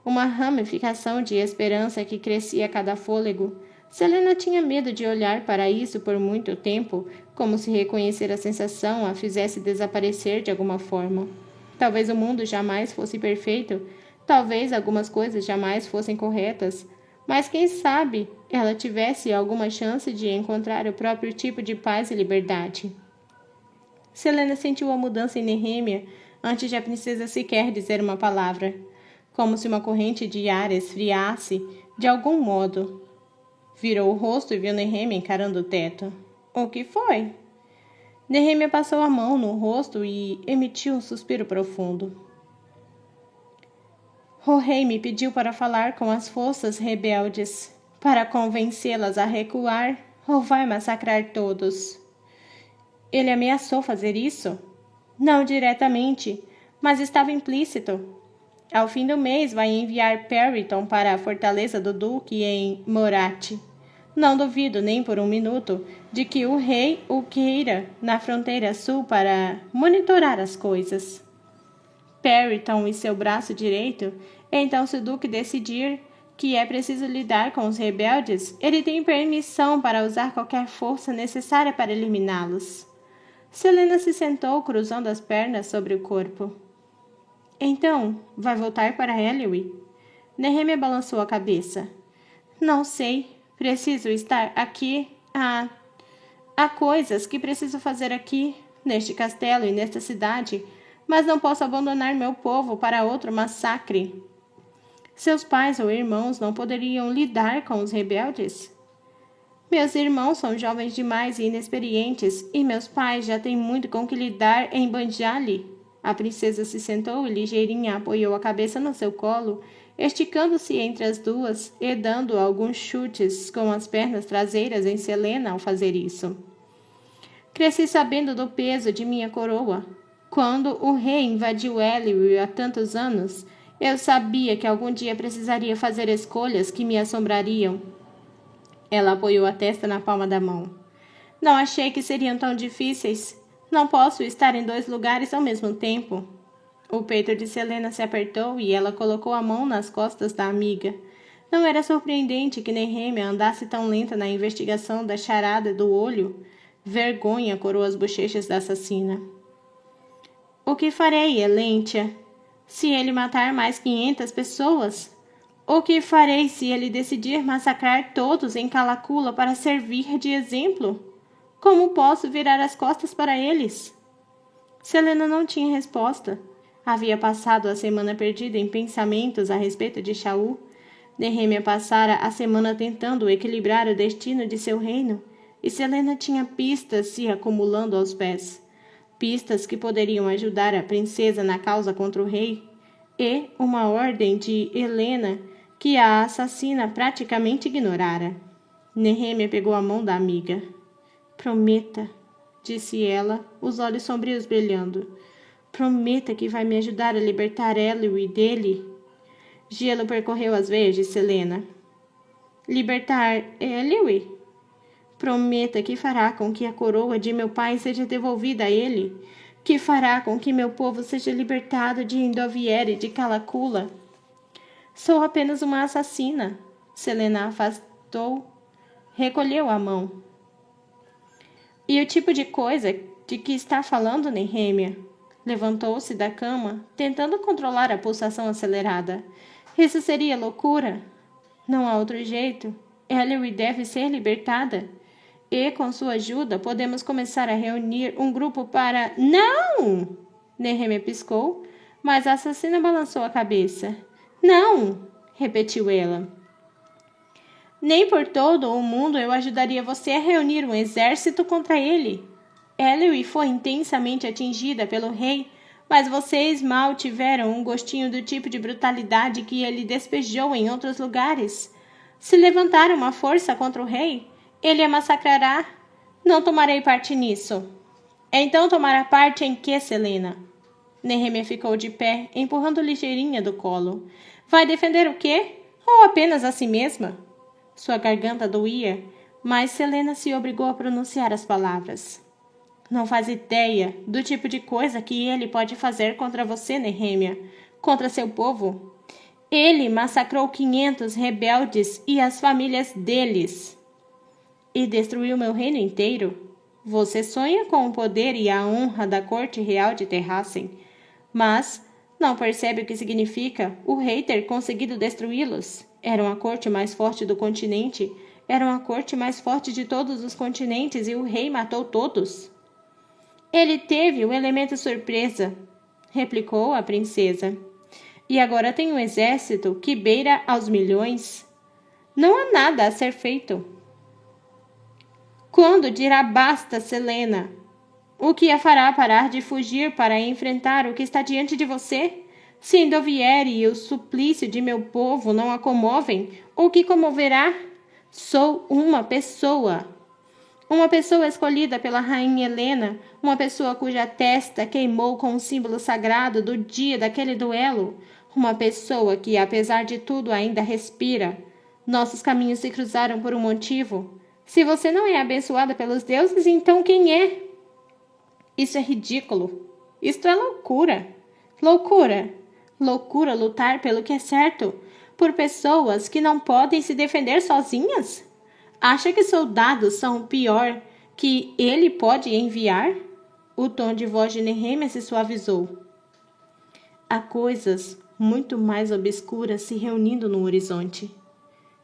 uma ramificação de esperança que crescia a cada fôlego. Selena tinha medo de olhar para isso por muito tempo, como se reconhecer a sensação a fizesse desaparecer de alguma forma. Talvez o mundo jamais fosse perfeito, talvez algumas coisas jamais fossem corretas, mas quem sabe ela tivesse alguma chance de encontrar o próprio tipo de paz e liberdade. Selena sentiu a mudança em Nehemia antes de a princesa sequer dizer uma palavra, como se uma corrente de ar esfriasse de algum modo. Virou o rosto e viu Nehemia encarando o teto. O que foi? Nehemia passou a mão no rosto e emitiu um suspiro profundo. O rei me pediu para falar com as forças rebeldes, para convencê-las a recuar ou vai massacrar todos. Ele ameaçou fazer isso? Não diretamente, mas estava implícito. Ao fim do mês vai enviar Perryton para a fortaleza do Duque em Moratti. Não duvido nem por um minuto de que o rei o queira na fronteira sul para monitorar as coisas. Perryton e seu braço direito, então se o Duque decidir que é preciso lidar com os rebeldes, ele tem permissão para usar qualquer força necessária para eliminá-los. Selena se sentou cruzando as pernas sobre o corpo. Então, vai voltar para Ellery? Nehemia balançou a cabeça. Não sei. Preciso estar aqui. Há coisas que preciso fazer aqui, neste castelo e nesta cidade, mas não posso abandonar meu povo para outro massacre. Seus pais ou irmãos não poderiam lidar com os rebeldes? Meus irmãos são jovens demais e inexperientes, e meus pais já têm muito com que lidar em Banjali. A princesa se sentou e ligeirinha apoiou a cabeça no seu colo, esticando-se entre as duas e dando alguns chutes com as pernas traseiras em Selena ao fazer isso. Cresci sabendo do peso de minha coroa. Quando o rei invadiu Ellery há tantos anos, eu sabia que algum dia precisaria fazer escolhas que me assombrariam. Ela apoiou a testa na palma da mão. Não achei que seriam tão difíceis. Não posso estar em 2 lugares ao mesmo tempo. O peito de Selena se apertou e ela colocou a mão nas costas da amiga. Não era surpreendente que Nehemia andasse tão lenta na investigação da charada do olho. Vergonha corou as bochechas da assassina. O que farei, Elentia, se ele matar mais 500 pessoas? O que farei se ele decidir massacrar todos em Calacula para servir de exemplo? Como posso virar as costas para eles? Selena não tinha resposta. Havia passado a semana perdida em pensamentos a respeito de Shaul. Nehemia passara a semana tentando equilibrar o destino de seu reino, e Selena tinha pistas se acumulando aos pés. Pistas que poderiam ajudar a princesa na causa contra o rei, e uma ordem de Helena que a assassina praticamente ignorara. Nehemia pegou a mão da amiga. Prometa, disse ela, os olhos sombrios brilhando. Prometa que vai me ajudar a libertar Ellery dele. Gelo percorreu as veias de Selena. Libertar Ellery? Prometa que fará com que a coroa de meu pai seja devolvida a ele, que fará com que meu povo seja libertado de Endoviere e de Calacula. Sou apenas uma assassina. Selena afastou, recolheu a mão. E o tipo de coisa de que está falando, Nehemia? Levantou-se da cama, tentando controlar a pulsação acelerada. Isso seria loucura? Não há outro jeito. Ellery deve ser libertada. E, com sua ajuda, podemos começar a reunir um grupo para... Não! Nehemia piscou, mas a assassina balançou a cabeça. Não! Repetiu ela. Nem por todo o mundo eu ajudaria você a reunir um exército contra ele. Ellery foi intensamente atingida pelo rei, mas vocês mal tiveram um gostinho do tipo de brutalidade que ele despejou em outros lugares. Se levantar uma força contra o rei, ele a massacrará. Não tomarei parte nisso. Então tomará parte em que, Selena? Nehemia ficou de pé, empurrando ligeirinha do colo. Vai defender o quê? Ou apenas a si mesma? Sua garganta doía, mas Selena se obrigou a pronunciar as palavras. Não faz ideia do tipo de coisa que ele pode fazer contra você, Nehemia, contra seu povo. Ele massacrou 500 rebeldes e as famílias deles. E destruiu meu reino inteiro. Você sonha com o poder e a honra da corte real de Terrassen, mas não percebe o que significa o rei ter conseguido destruí-los. Eram a corte mais forte do continente, eram a corte mais forte de todos os continentes e o rei matou todos. Ele teve o elemento surpresa, replicou a princesa. E agora tem um exército que beira aos milhões. Não há nada a ser feito. Quando dirá basta, Selena? O que a fará parar de fugir para enfrentar o que está diante de você? Se Endoviere e o suplício de meu povo não a comovem, o que comoverá? Sou uma pessoa. Uma pessoa escolhida pela rainha Helena, uma pessoa cuja testa queimou com o símbolo sagrado do dia daquele duelo, uma pessoa que, apesar de tudo, ainda respira. Nossos caminhos se cruzaram por um motivo. Se você não é abençoada pelos deuses, então quem é? Isso é ridículo. Isto é loucura. Loucura. Loucura lutar pelo que é certo, por pessoas que não podem se defender sozinhas? Acha que soldados são o pior que ele pode enviar? O tom de voz de Nehemia se suavizou. Há coisas muito mais obscuras se reunindo no horizonte.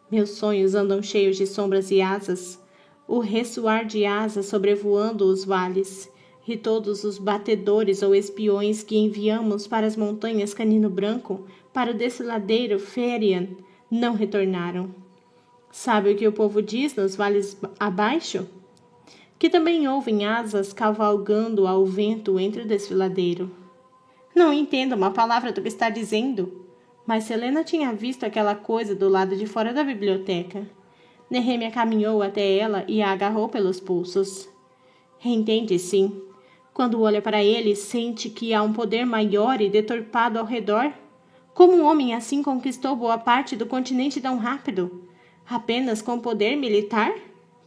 Meus sonhos andam cheios de sombras e asas, o ressoar de asas sobrevoando os vales, e todos os batedores ou espiões que enviamos para as montanhas Canino Branco, para o desfiladeiro Ferian, não retornaram. Sabe o que o povo diz nos vales abaixo? Que também ouvem asas cavalgando ao vento entre o desfiladeiro. Não entendo uma palavra do que está dizendo. Mas Selena tinha visto aquela coisa do lado de fora da biblioteca. Nehemia caminhou até ela e a agarrou pelos pulsos. Entende, sim. Quando olha para ele, sente que há um poder maior e deturpado ao redor. Como um homem assim conquistou boa parte do continente tão rápido? Apenas com poder militar?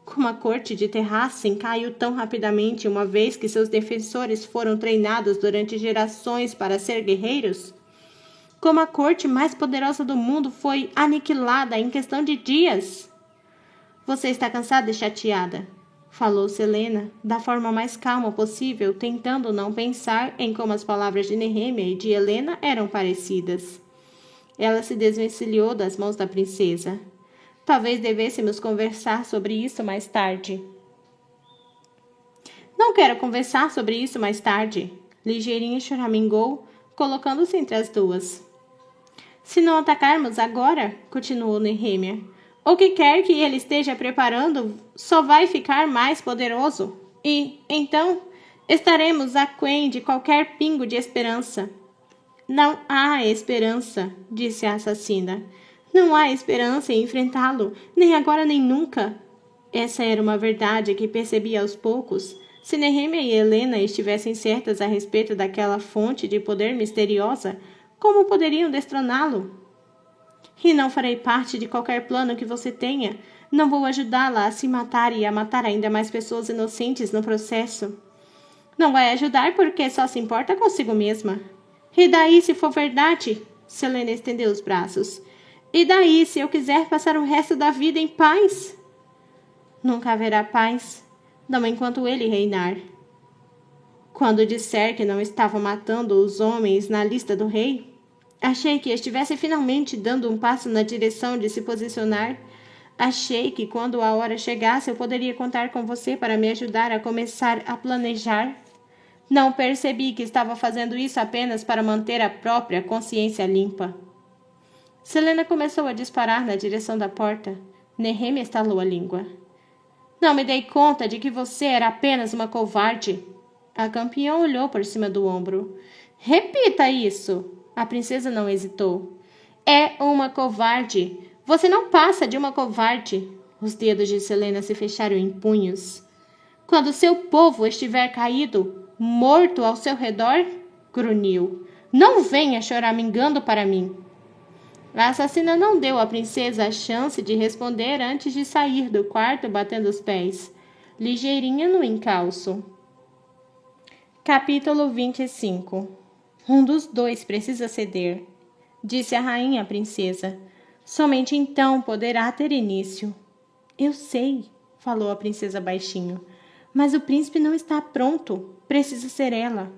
Como a corte de Terrassen caiu tão rapidamente uma vez que seus defensores foram treinados durante gerações para ser guerreiros? Como a corte mais poderosa do mundo foi aniquilada em questão de dias? Você está cansada e chateada, falou Selena, da forma mais calma possível, tentando não pensar em como as palavras de Nehemia e de Helena eram parecidas. Ela se desvencilhou das mãos da princesa. Talvez devêssemos conversar sobre isso mais tarde. Não quero conversar sobre isso mais tarde, ligeirinha choramingou, colocando-se entre as duas. Se não atacarmos agora, continuou Nehemia, o que quer que ele esteja preparando só vai ficar mais poderoso. E, então, estaremos aquém de qualquer pingo de esperança. Não há esperança, disse a assassina. Não há esperança em enfrentá-lo, nem agora nem nunca. Essa era uma verdade que percebi aos poucos. Se Nehemia e Helena estivessem certas a respeito daquela fonte de poder misteriosa, como poderiam destroná-lo? E não farei parte de qualquer plano que você tenha. Não vou ajudá-la a se matar e a matar ainda mais pessoas inocentes no processo. Não vai ajudar porque só se importa consigo mesma. E daí se for verdade? Selena estendeu os braços. E daí se eu quiser passar o resto da vida em paz? Nunca haverá paz, não enquanto ele reinar. Quando disser que não estava matando os homens na lista do rei, achei que estivesse finalmente dando um passo na direção de se posicionar. Achei que quando a hora chegasse eu poderia contar com você para me ajudar a começar a planejar. Não percebi que estava fazendo isso apenas para manter a própria consciência limpa. Selena começou a disparar na direção da porta. Nehemia estalou a língua. Não me dei conta de que você era apenas uma covarde. A campeã olhou por cima do ombro. Repita isso. A princesa não hesitou. É uma covarde. Você não passa de uma covarde. Os dedos de Selena se fecharam em punhos. Quando seu povo estiver caído, morto ao seu redor, grunhiu. Não venha choramingando para mim. A assassina não deu à princesa a chance de responder antes de sair do quarto batendo os pés, ligeirinha no encalço. Capítulo 25. Um dos dois precisa ceder, disse a rainha à princesa. Somente então poderá ter início. Eu sei, falou a princesa baixinho, mas o príncipe não está pronto. Precisa ser ela.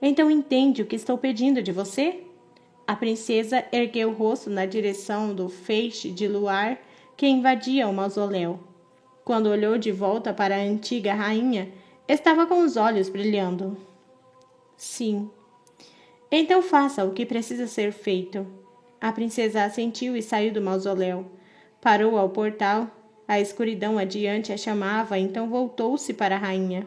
Então entende o que estou pedindo de você? A princesa ergueu o rosto na direção do feixe de luar que invadia o mausoléu. Quando olhou de volta para a antiga rainha, estava com os olhos brilhando. Sim. Então faça o que precisa ser feito. A princesa assentiu e saiu do mausoléu. Parou ao portal. A escuridão adiante a chamava, então voltou-se para a rainha.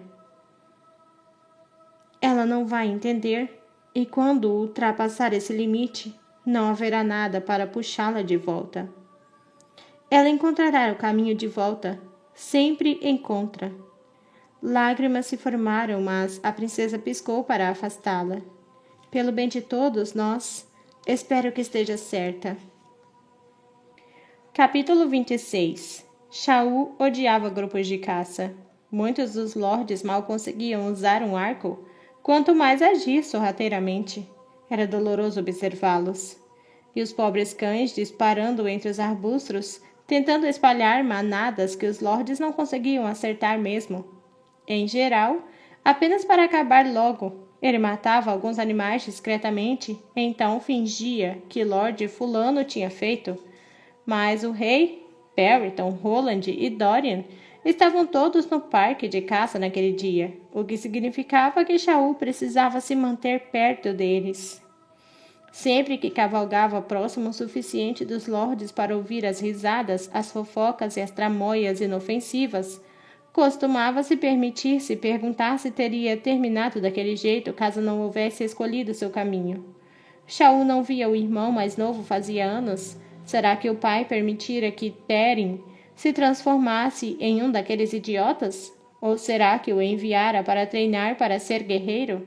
Ela não vai entender. E quando ultrapassar esse limite, não haverá nada para puxá-la de volta. Ela encontrará o caminho de volta. sempre em contra. Lágrimas se formaram, mas a princesa piscou para afastá-la. Pelo bem de todos nós, espero que esteja certa. Capítulo 26. Shaul odiava grupos de caça. Muitos dos lordes mal conseguiam usar um arco, quanto mais agir sorrateiramente. Era doloroso observá-los. E os pobres cães disparando entre os arbustos, tentando espalhar manadas que os lordes não conseguiam acertar mesmo. Em geral, apenas para acabar logo, ele matava alguns animais discretamente, então fingia que Lord Fulano tinha feito. Mas o rei, Perriton, Roland e Dorian estavam todos no parque de caça naquele dia, o que significava que Shaul precisava se manter perto deles. Sempre que cavalgava próximo o suficiente dos lordes para ouvir as risadas, as fofocas e as tramóias inofensivas, costumava se permitir se perguntar se teria terminado daquele jeito caso não houvesse escolhido seu caminho. Shaul não via o irmão mais novo fazia anos. Será que o pai permitira que Teren se transformasse em um daqueles idiotas? Ou será que o enviara para treinar para ser guerreiro?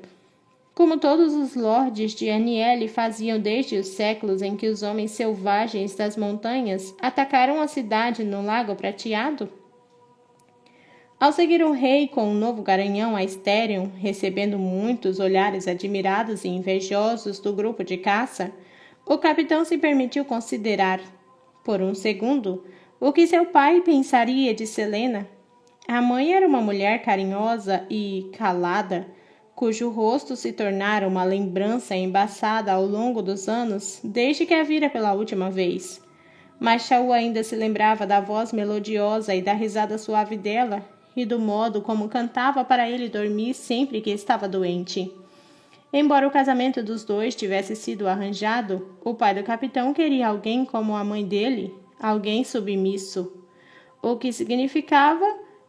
Como todos os lordes de Anielle faziam desde os séculos em que os homens selvagens das montanhas atacaram a cidade no Lago Prateado? Ao seguir o rei com um novo garanhão a Esterion, recebendo muitos olhares admirados e invejosos do grupo de caça, o capitão se permitiu considerar, por um segundo, o que seu pai pensaria de Selena. A mãe era uma mulher carinhosa e calada, cujo rosto se tornara uma lembrança embaçada ao longo dos anos, desde que a vira pela última vez. Mas Shaul ainda se lembrava da voz melodiosa e da risada suave dela, e do modo como cantava para ele dormir sempre que estava doente. Embora o casamento dos dois tivesse sido arranjado, o pai do capitão queria alguém como a mãe dele, alguém submisso, o que significava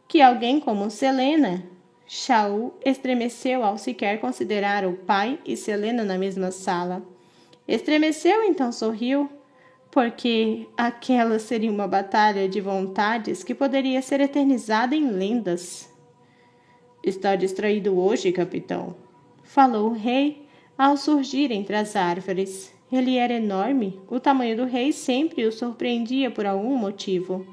que alguém como Selena. Shaul estremeceu ao sequer considerar o pai e Selena na mesma sala. Estremeceu, então sorriu, porque aquela seria uma batalha de vontades que poderia ser eternizada em lendas. Está distraído hoje, capitão? Falou o rei ao surgir entre as árvores. Ele era enorme, o tamanho do rei sempre o surpreendia por algum motivo.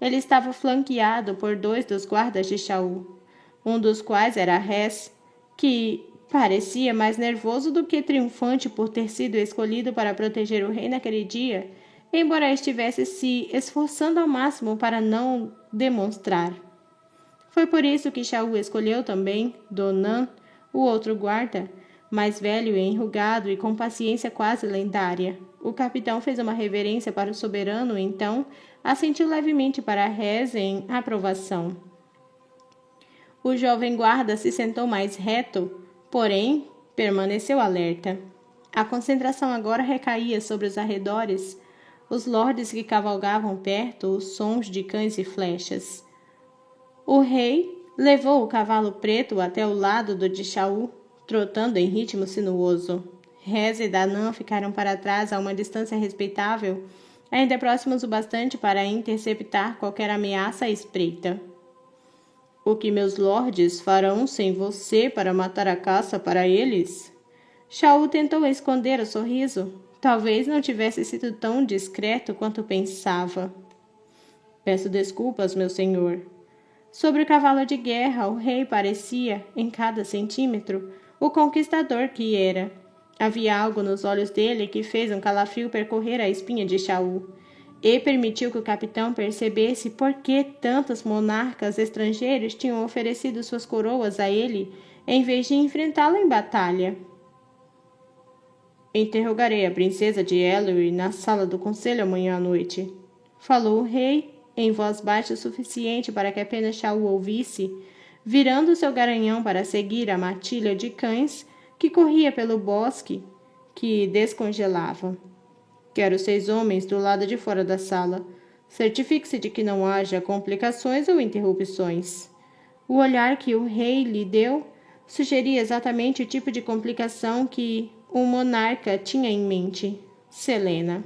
Ele estava flanqueado por 2 dos guardas de Shaul, um dos quais era Res, que parecia mais nervoso do que triunfante por ter sido escolhido para proteger o rei naquele dia, embora estivesse se esforçando ao máximo para não demonstrar. Foi por isso que Shaul escolheu também Donan, o outro guarda, mais velho e enrugado e com paciência quase lendária. O capitão fez uma reverência para o soberano, então assentiu levemente para Res em aprovação. O jovem guarda se sentou mais reto, porém permaneceu alerta. A concentração agora recaía sobre os arredores, os lordes que cavalgavam perto, os sons de cães e flechas. O rei levou o cavalo preto até o lado do de Shaul, trotando em ritmo sinuoso. Res e Danan ficaram para trás a uma distância respeitável, ainda próximos o bastante para interceptar qualquer ameaça à espreita. O que meus lordes farão sem você para matar a caça para eles? Shaul tentou esconder o sorriso. Talvez não tivesse sido tão discreto quanto pensava. Peço desculpas, meu senhor. Sobre o cavalo de guerra, o rei parecia, em cada centímetro, o conquistador que era. Havia algo nos olhos dele que fez um calafrio percorrer a espinha de Shaul, e permitiu que o capitão percebesse por que tantos monarcas estrangeiros tinham oferecido suas coroas a ele, em vez de enfrentá-lo em batalha. Interrogarei a princesa de Ellery na sala do conselho amanhã à noite, falou o rei, em voz baixa o suficiente para que apenas Shaul ouvisse, virando seu garanhão para seguir a matilha de cães que corria pelo bosque que descongelava. Quero 6 homens do lado de fora da sala. Certifique-se de que não haja complicações ou interrupções. O olhar que o rei lhe deu sugeria exatamente o tipo de complicação que o monarca tinha em mente. Selena.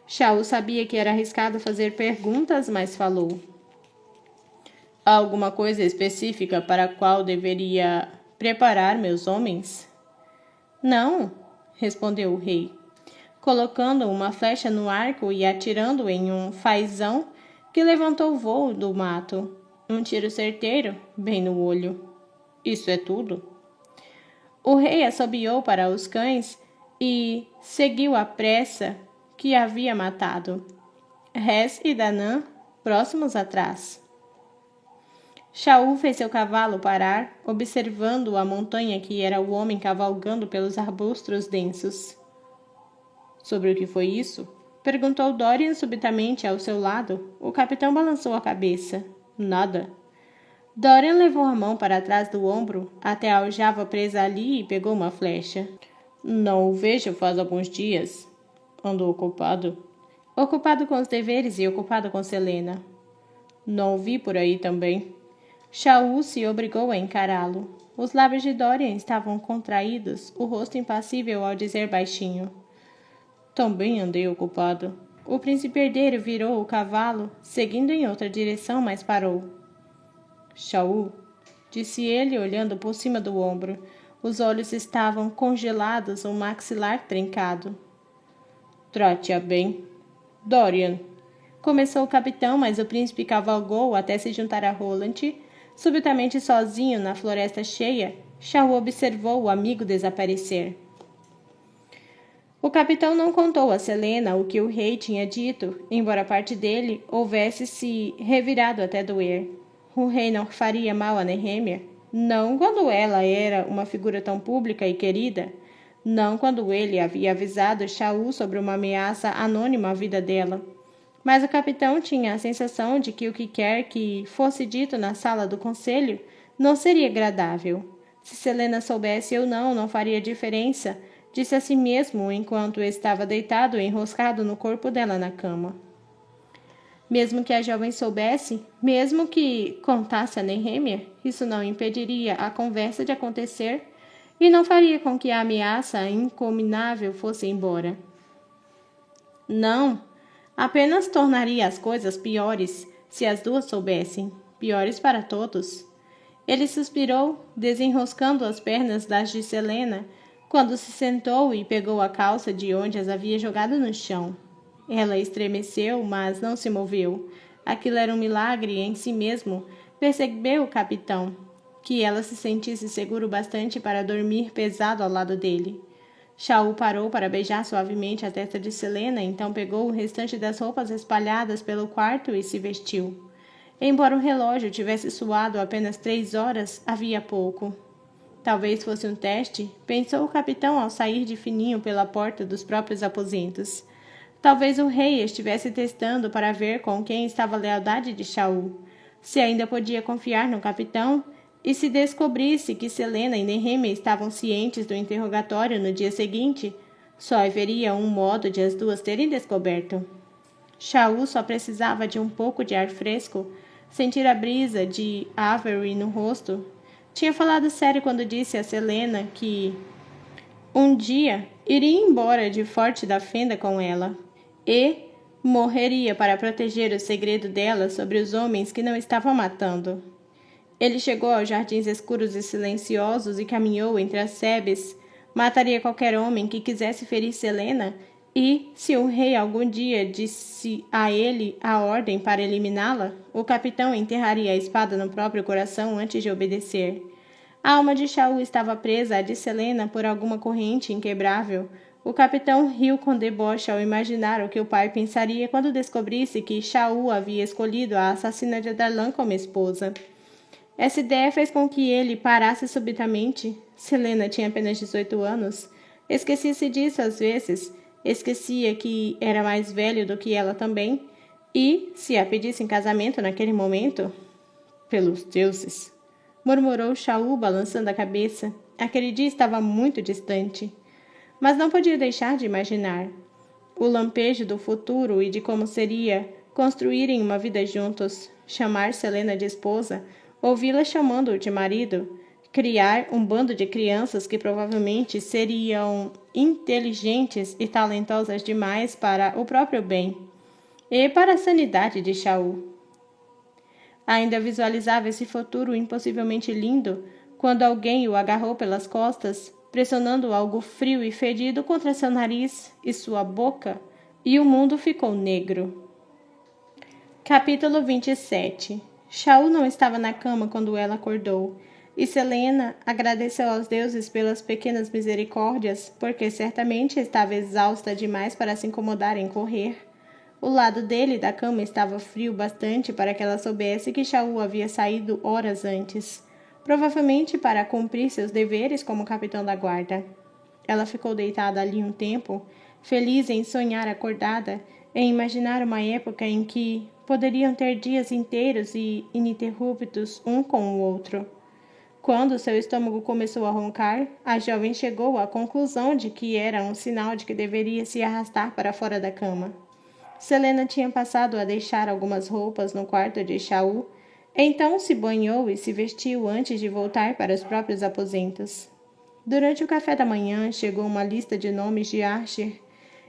Shaul sabia que era arriscado fazer perguntas, mas falou. Há alguma coisa específica para a qual deveria preparar meus homens? Não, respondeu o rei, colocando uma flecha no arco e atirando em um fazão que levantou voo do mato. Um tiro certeiro, bem no olho. Isso é tudo? O rei assobiou para os cães e seguiu a presa que havia matado. Res e Danã próximos atrás. Shaul fez seu cavalo parar, observando a montanha que era o homem cavalgando pelos arbustos densos. Sobre o que foi isso? Perguntou Dorian subitamente ao seu lado. O capitão balançou a cabeça. Nada. Dorian levou a mão para trás do ombro, até a aljava presa ali e pegou uma flecha. Não o vejo faz alguns dias. Andou ocupado. Ocupado com os deveres e ocupado com Selena. Não o vi por aí também. Shaul se obrigou a encará-lo. Os lábios de Dorian estavam contraídos, o rosto impassível ao dizer baixinho. Também andei ocupado. O príncipe herdeiro virou o cavalo, seguindo em outra direção, mas parou. Shaul, disse ele, olhando por cima do ombro. Os olhos estavam congelados, o maxilar trincado. Trate-a bem. Dorian. Começou o capitão, mas o príncipe cavalgou até se juntar a Roland. Subitamente sozinho na floresta cheia, Shaul observou o amigo desaparecer. O capitão não contou a Selena o que o rei tinha dito, embora parte dele houvesse se revirado até doer. O rei não faria mal a Nehemia, não quando ela era uma figura tão pública e querida, não quando ele havia avisado Shaul sobre uma ameaça anônima à vida dela. Mas o capitão tinha a sensação de que o que quer que fosse dito na sala do conselho não seria agradável. Se Selena soubesse ou não faria diferença, disse a si mesmo enquanto estava deitado e enroscado no corpo dela na cama. Mesmo que a jovem soubesse, mesmo que contasse a Nehemia, isso não impediria a conversa de acontecer e não faria com que a ameaça incombinável fosse embora. Não, apenas tornaria as coisas piores se as duas soubessem, piores para todos. Ele suspirou, desenroscando as pernas das de Selena, quando se sentou e pegou a calça de onde as havia jogado no chão. Ela estremeceu, mas não se moveu. Aquilo era um milagre em si mesmo, percebeu o capitão, que ela se sentisse seguro bastante para dormir pesado ao lado dele. Shaul parou para beijar suavemente a testa de Selena, então pegou o restante das roupas espalhadas pelo quarto e se vestiu. Embora o relógio tivesse soado apenas 3 horas, havia pouco. Talvez fosse um teste, pensou o capitão ao sair de fininho pela porta dos próprios aposentos. Talvez o rei estivesse testando para ver com quem estava a lealdade de Shaul, se ainda podia confiar no capitão, e se descobrisse que Selena e Nehemia estavam cientes do interrogatório no dia seguinte, só haveria um modo de as duas terem descoberto. Shaul só precisava de um pouco de ar fresco, sentir a brisa de Avery no rosto. Tinha falado sério quando disse a Selena que um dia iria embora de Forte da Fenda com ela e morreria para proteger o segredo dela sobre os homens que não estavam matando. Ele chegou aos jardins escuros e silenciosos e caminhou entre as sebes. Mataria qualquer homem que quisesse ferir Selena e, se o rei algum dia disse a ele a ordem para eliminá-la, o capitão enterraria a espada no próprio coração antes de obedecer. A alma de Shaul estava presa à de Selena por alguma corrente inquebrável. O capitão riu com deboche ao imaginar o que o pai pensaria quando descobrisse que Shaul havia escolhido a assassina de Darlan como esposa. Essa ideia fez com que ele parasse subitamente. Selena tinha apenas 18 anos. Esquecia-se disso às vezes. Esquecia que era mais velho do que ela também. E, se a pedisse em casamento naquele momento... Pelos deuses! Murmurou Shaul, balançando a cabeça. Aquele dia estava muito distante. Mas não podia deixar de imaginar. O lampejo do futuro e de como seria construírem uma vida juntos, chamar Selena de esposa, ouvi-la chamando-o de marido, criar um bando de crianças que provavelmente seriam inteligentes e talentosas demais para o próprio bem e para a sanidade de Shaul. Ainda visualizava esse futuro impossivelmente lindo quando alguém o agarrou pelas costas, pressionando algo frio e fedido contra seu nariz e sua boca, e o mundo ficou negro. Capítulo 27. Shaul não estava na cama quando ela acordou, e Selena agradeceu aos deuses pelas pequenas misericórdias, porque certamente estava exausta demais para se incomodar em correr. O lado dele da cama estava frio bastante para que ela soubesse que Shaul havia saído horas antes, provavelmente para cumprir seus deveres como capitão da guarda. Ela ficou deitada ali um tempo, feliz em sonhar acordada, em imaginar uma época em que poderiam ter dias inteiros e ininterruptos um com o outro. Quando seu estômago começou a roncar, a jovem chegou à conclusão de que era um sinal de que deveria se arrastar para fora da cama. Selena tinha passado a deixar algumas roupas no quarto de Shaul, então se banhou e se vestiu antes de voltar para os próprios aposentos. Durante o café da manhã, chegou uma lista de nomes de Archer,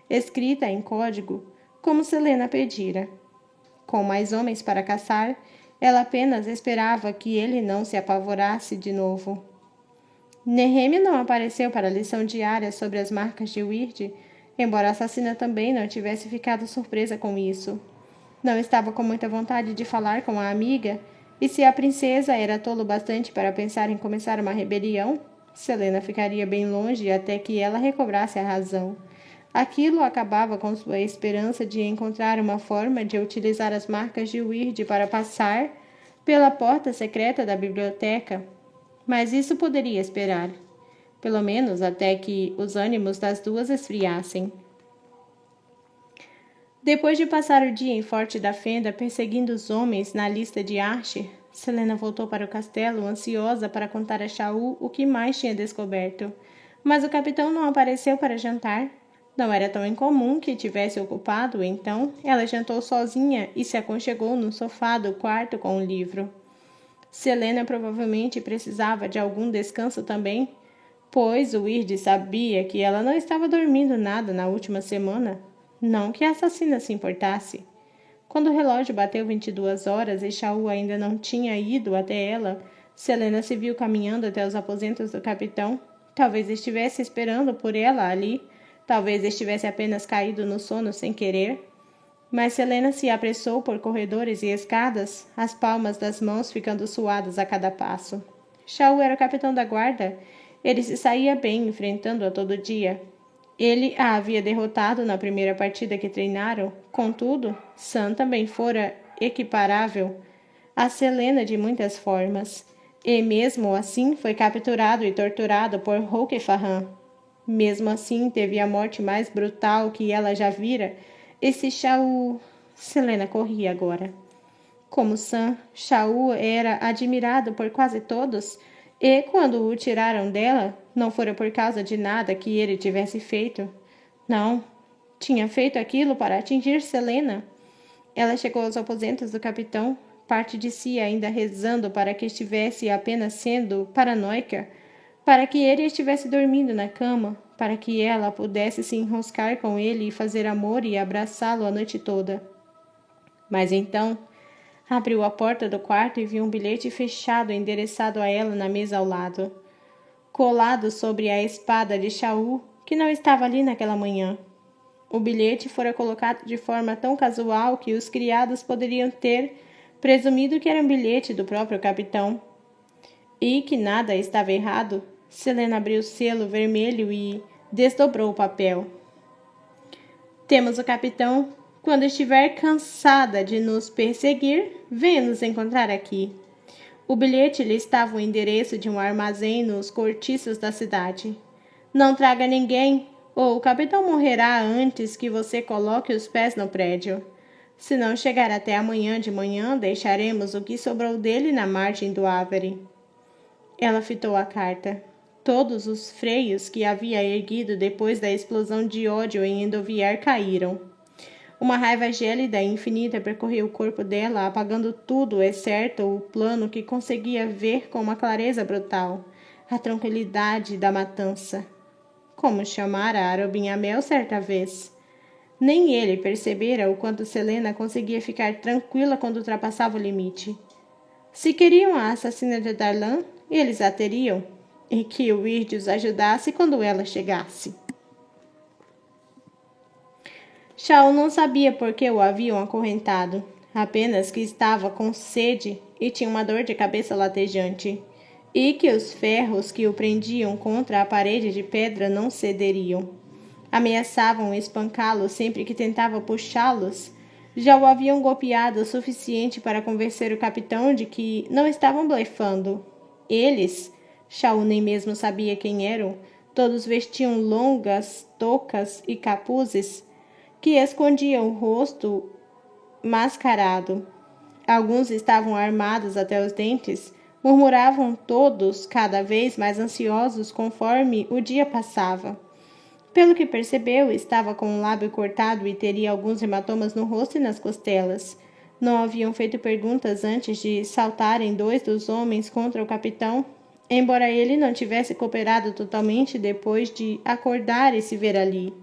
escrita em código, como Selena pedira. Com mais homens para caçar, ela apenas esperava que ele não se apavorasse de novo. Nehemia não apareceu para a lição diária sobre as marcas de Weird, embora a assassina também não tivesse ficado surpresa com isso. Não estava com muita vontade de falar com a amiga, e se a princesa era tolo bastante para pensar em começar uma rebelião, Selena ficaria bem longe até que ela recobrasse a razão. Aquilo acabava com sua esperança de encontrar uma forma de utilizar as marcas de Weird para passar pela porta secreta da biblioteca, mas isso poderia esperar, pelo menos até que os ânimos das duas esfriassem. Depois de passar o dia em Forte da Fenda perseguindo os homens na lista de Archer, Selena voltou para o castelo, ansiosa para contar a Shaul o que mais tinha descoberto. Mas o capitão não apareceu para jantar. Não era tão incomum que tivesse ocupado, então ela jantou sozinha e se aconchegou no sofá do quarto com um livro. Selena provavelmente precisava de algum descanso também, pois o Weird sabia que ela não estava dormindo nada na última semana. Não que a assassina se importasse. Quando o relógio bateu 22 horas e Shaul ainda não tinha ido até ela, Selena se viu caminhando até os aposentos do capitão. Talvez estivesse esperando por ela ali, talvez estivesse apenas caído no sono sem querer. Mas Selena se apressou por corredores e escadas, as palmas das mãos ficando suadas a cada passo. Shaul era o capitão da guarda. Ele se saía bem enfrentando-a todo dia. Ele a havia derrotado na primeira partida que treinaram, contudo, Sam também fora equiparável a Selena de muitas formas, e mesmo assim foi capturado e torturado por Roque-Farran. Mesmo assim, teve a morte mais brutal que ela já vira. Esse Shaul... Selena corria agora. Como Sam, Shaul era admirado por quase todos, e quando o tiraram dela, não fora por causa de nada que ele tivesse feito. Não, tinha feito aquilo para atingir Selena. Ela chegou aos aposentos do capitão, parte de si ainda rezando para que estivesse apenas sendo paranoica, para que ele estivesse dormindo na cama, para que ela pudesse se enroscar com ele e fazer amor e abraçá-lo a noite toda. Mas então, abriu a porta do quarto e viu um bilhete fechado endereçado a ela na mesa ao lado, colado sobre a espada de Shaul, que não estava ali naquela manhã. O bilhete fora colocado de forma tão casual que os criados poderiam ter presumido que era um bilhete do próprio capitão. E que nada estava errado. Selena abriu o selo vermelho e desdobrou o papel. Temos o capitão. Quando estiver cansada de nos perseguir, venha nos encontrar aqui. O bilhete listava o endereço de um armazém nos cortiços da cidade. Não traga ninguém, ou o capitão morrerá antes que você coloque os pés no prédio. Se não chegar até amanhã de manhã, deixaremos o que sobrou dele na margem do Avery. Ela fitou a carta. Todos os freios que havia erguido depois da explosão de ódio em Endoviar caíram. Uma raiva gélida e infinita percorreu o corpo dela, apagando tudo, exceto o plano que conseguia ver com uma clareza brutal, a tranquilidade da matança. Como chamara Arobin Amell certa vez. Nem ele percebera o quanto Selena conseguia ficar tranquila quando ultrapassava o limite. Se queriam a assassina de Darlan, eles a teriam, e que o Weird os ajudasse quando ela chegasse. Shaul não sabia por que o haviam acorrentado, apenas que estava com sede e tinha uma dor de cabeça latejante, e que os ferros que o prendiam contra a parede de pedra não cederiam. Ameaçavam espancá-lo sempre que tentava puxá-los. Já o haviam golpeado o suficiente para convencer o capitão de que não estavam blefando. Eles, Shaul nem mesmo sabia quem eram, todos vestiam longas toucas e capuzes que escondiam o rosto mascarado. Alguns estavam armados até os dentes, murmuravam todos cada vez mais ansiosos conforme o dia passava. Pelo que percebeu, estava com o lábio cortado e teria alguns hematomas no rosto e nas costelas. Não haviam feito perguntas antes de saltarem dois dos homens contra o capitão, embora ele não tivesse cooperado totalmente depois de acordar e se ver ali.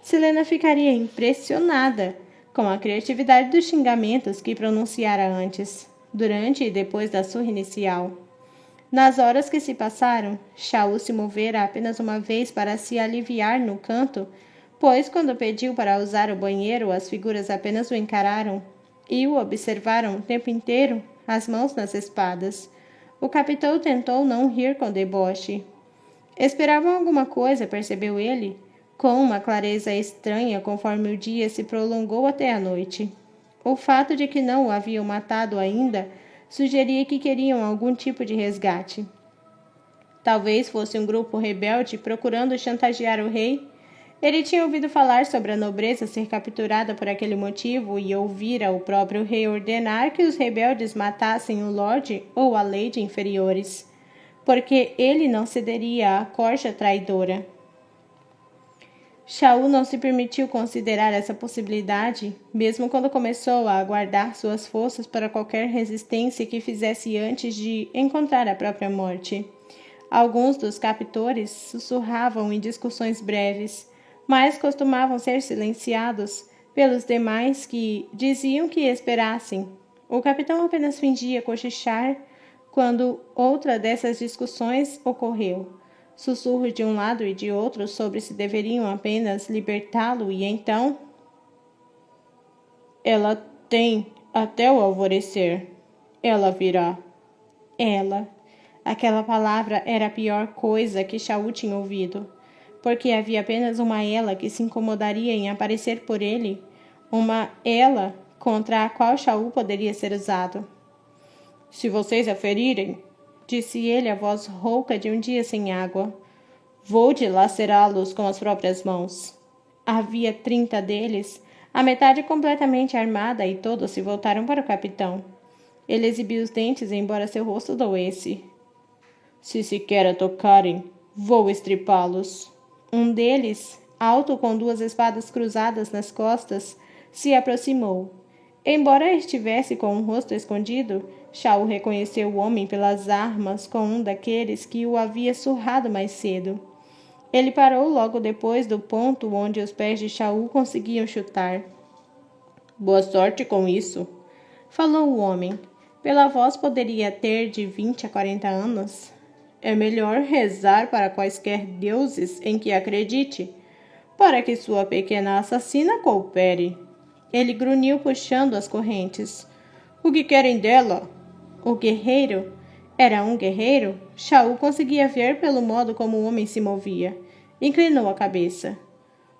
Selena ficaria impressionada com a criatividade dos xingamentos que pronunciara antes, durante e depois da surra inicial. Nas horas que se passaram, Shaul se movera apenas uma vez para se aliviar no canto, pois quando pediu para usar o banheiro, as figuras apenas o encararam e o observaram o tempo inteiro, as mãos nas espadas. O capitão tentou não rir com deboche. Esperavam alguma coisa, percebeu ele, com uma clareza estranha conforme o dia se prolongou até a noite. O fato de que não o haviam matado ainda sugeria que queriam algum tipo de resgate. Talvez fosse um grupo rebelde procurando chantagear o rei. Ele tinha ouvido falar sobre a nobreza ser capturada por aquele motivo e ouvira o próprio rei ordenar que os rebeldes matassem o lorde ou a lady inferiores, porque ele não cederia à corja traidora. Shaul não se permitiu considerar essa possibilidade, mesmo quando começou a aguardar suas forças para qualquer resistência que fizesse antes de encontrar a própria morte. Alguns dos captores sussurravam em discussões breves, mas costumavam ser silenciados pelos demais que diziam que esperassem. O capitão apenas fingia cochichar quando outra dessas discussões ocorreu. Sussurros de um lado e de outro sobre se deveriam apenas libertá-lo e então... Ela tem até o alvorecer. Ela virá. Ela. Aquela palavra era a pior coisa que Shaul tinha ouvido, porque havia apenas uma ela que se incomodaria em aparecer por ele, uma ela contra a qual Shaul poderia ser usado. Se vocês a ferirem, disse ele a voz rouca de um dia sem água, vou dilacerá-los com as próprias mãos. Havia 30 deles, a metade completamente armada, e todos se voltaram para o capitão. Ele exibiu os dentes, embora seu rosto doesse. Se sequer a tocarem, vou estripá-los. Um deles, alto com 2 espadas cruzadas nas costas, se aproximou. Embora estivesse com o rosto escondido, Shaul reconheceu o homem pelas armas com um daqueles que o havia surrado mais cedo. Ele parou logo depois do ponto onde os pés de Shaul conseguiam chutar. Boa sorte com isso, falou o homem. Pela voz poderia ter de 20 a 40 anos. É melhor rezar para quaisquer deuses em que acredite, para que sua pequena assassina coopere. Ele grunhiu puxando as correntes. O que querem dela? O guerreiro? Era um guerreiro? Shaul conseguia ver pelo modo como o homem se movia. Inclinou a cabeça.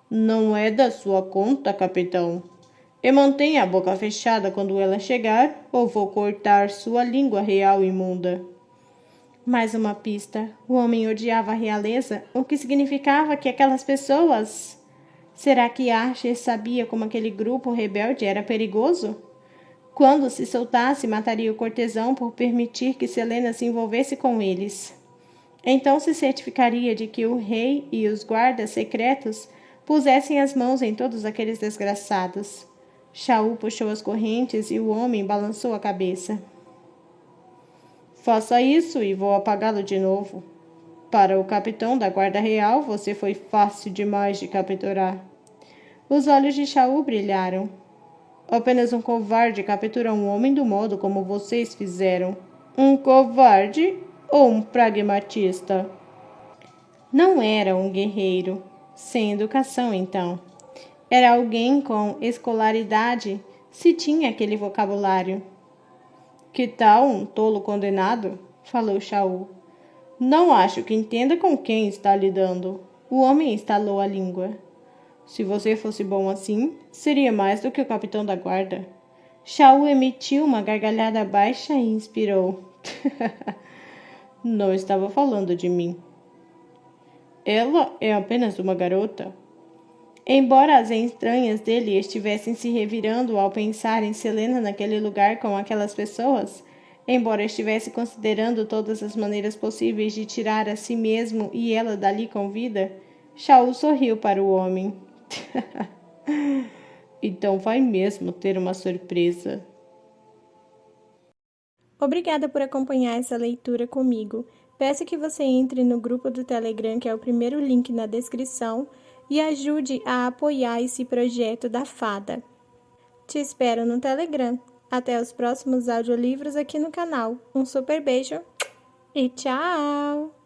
Não é da sua conta, capitão. E mantenha a boca fechada quando ela chegar, ou vou cortar sua língua real imunda. Mais uma pista. O homem odiava a realeza, o que significava que aquelas pessoas... Será que Archer sabia como aquele grupo rebelde era perigoso? Quando se soltasse, mataria o cortesão por permitir que Selena se envolvesse com eles. Então se certificaria de que o rei e os guardas secretos pusessem as mãos em todos aqueles desgraçados. Shaul puxou as correntes e o homem balançou a cabeça. Faça isso e vou apagá-lo de novo. Para o capitão da guarda real, você foi fácil demais de capturar. Os olhos de Shaul brilharam. Apenas um covarde captura um homem do modo como vocês fizeram. Um covarde ou um pragmatista? Não era um guerreiro, sem educação então. Era alguém com escolaridade, se tinha aquele vocabulário. Que tal um tolo condenado? Falou Shaul. Não acho que entenda com quem está lidando. O homem estalou a língua. Se você fosse bom assim, seria mais do que o capitão da guarda. Shaul emitiu uma gargalhada baixa e inspirou. Não estava falando de mim. Ela é apenas uma garota. Embora as entranhas dele estivessem se revirando ao pensar em Selena naquele lugar com aquelas pessoas, embora estivesse considerando todas as maneiras possíveis de tirar a si mesmo e ela dali com vida, Shaul sorriu para o homem. Então vai mesmo ter uma surpresa. Obrigada por acompanhar essa leitura comigo. Peço que você entre no grupo do Telegram, que é o primeiro link na descrição, e ajude a apoiar esse projeto da Fada. Te espero no Telegram. Até os próximos audiolivros aqui no canal. Um super beijo e tchau!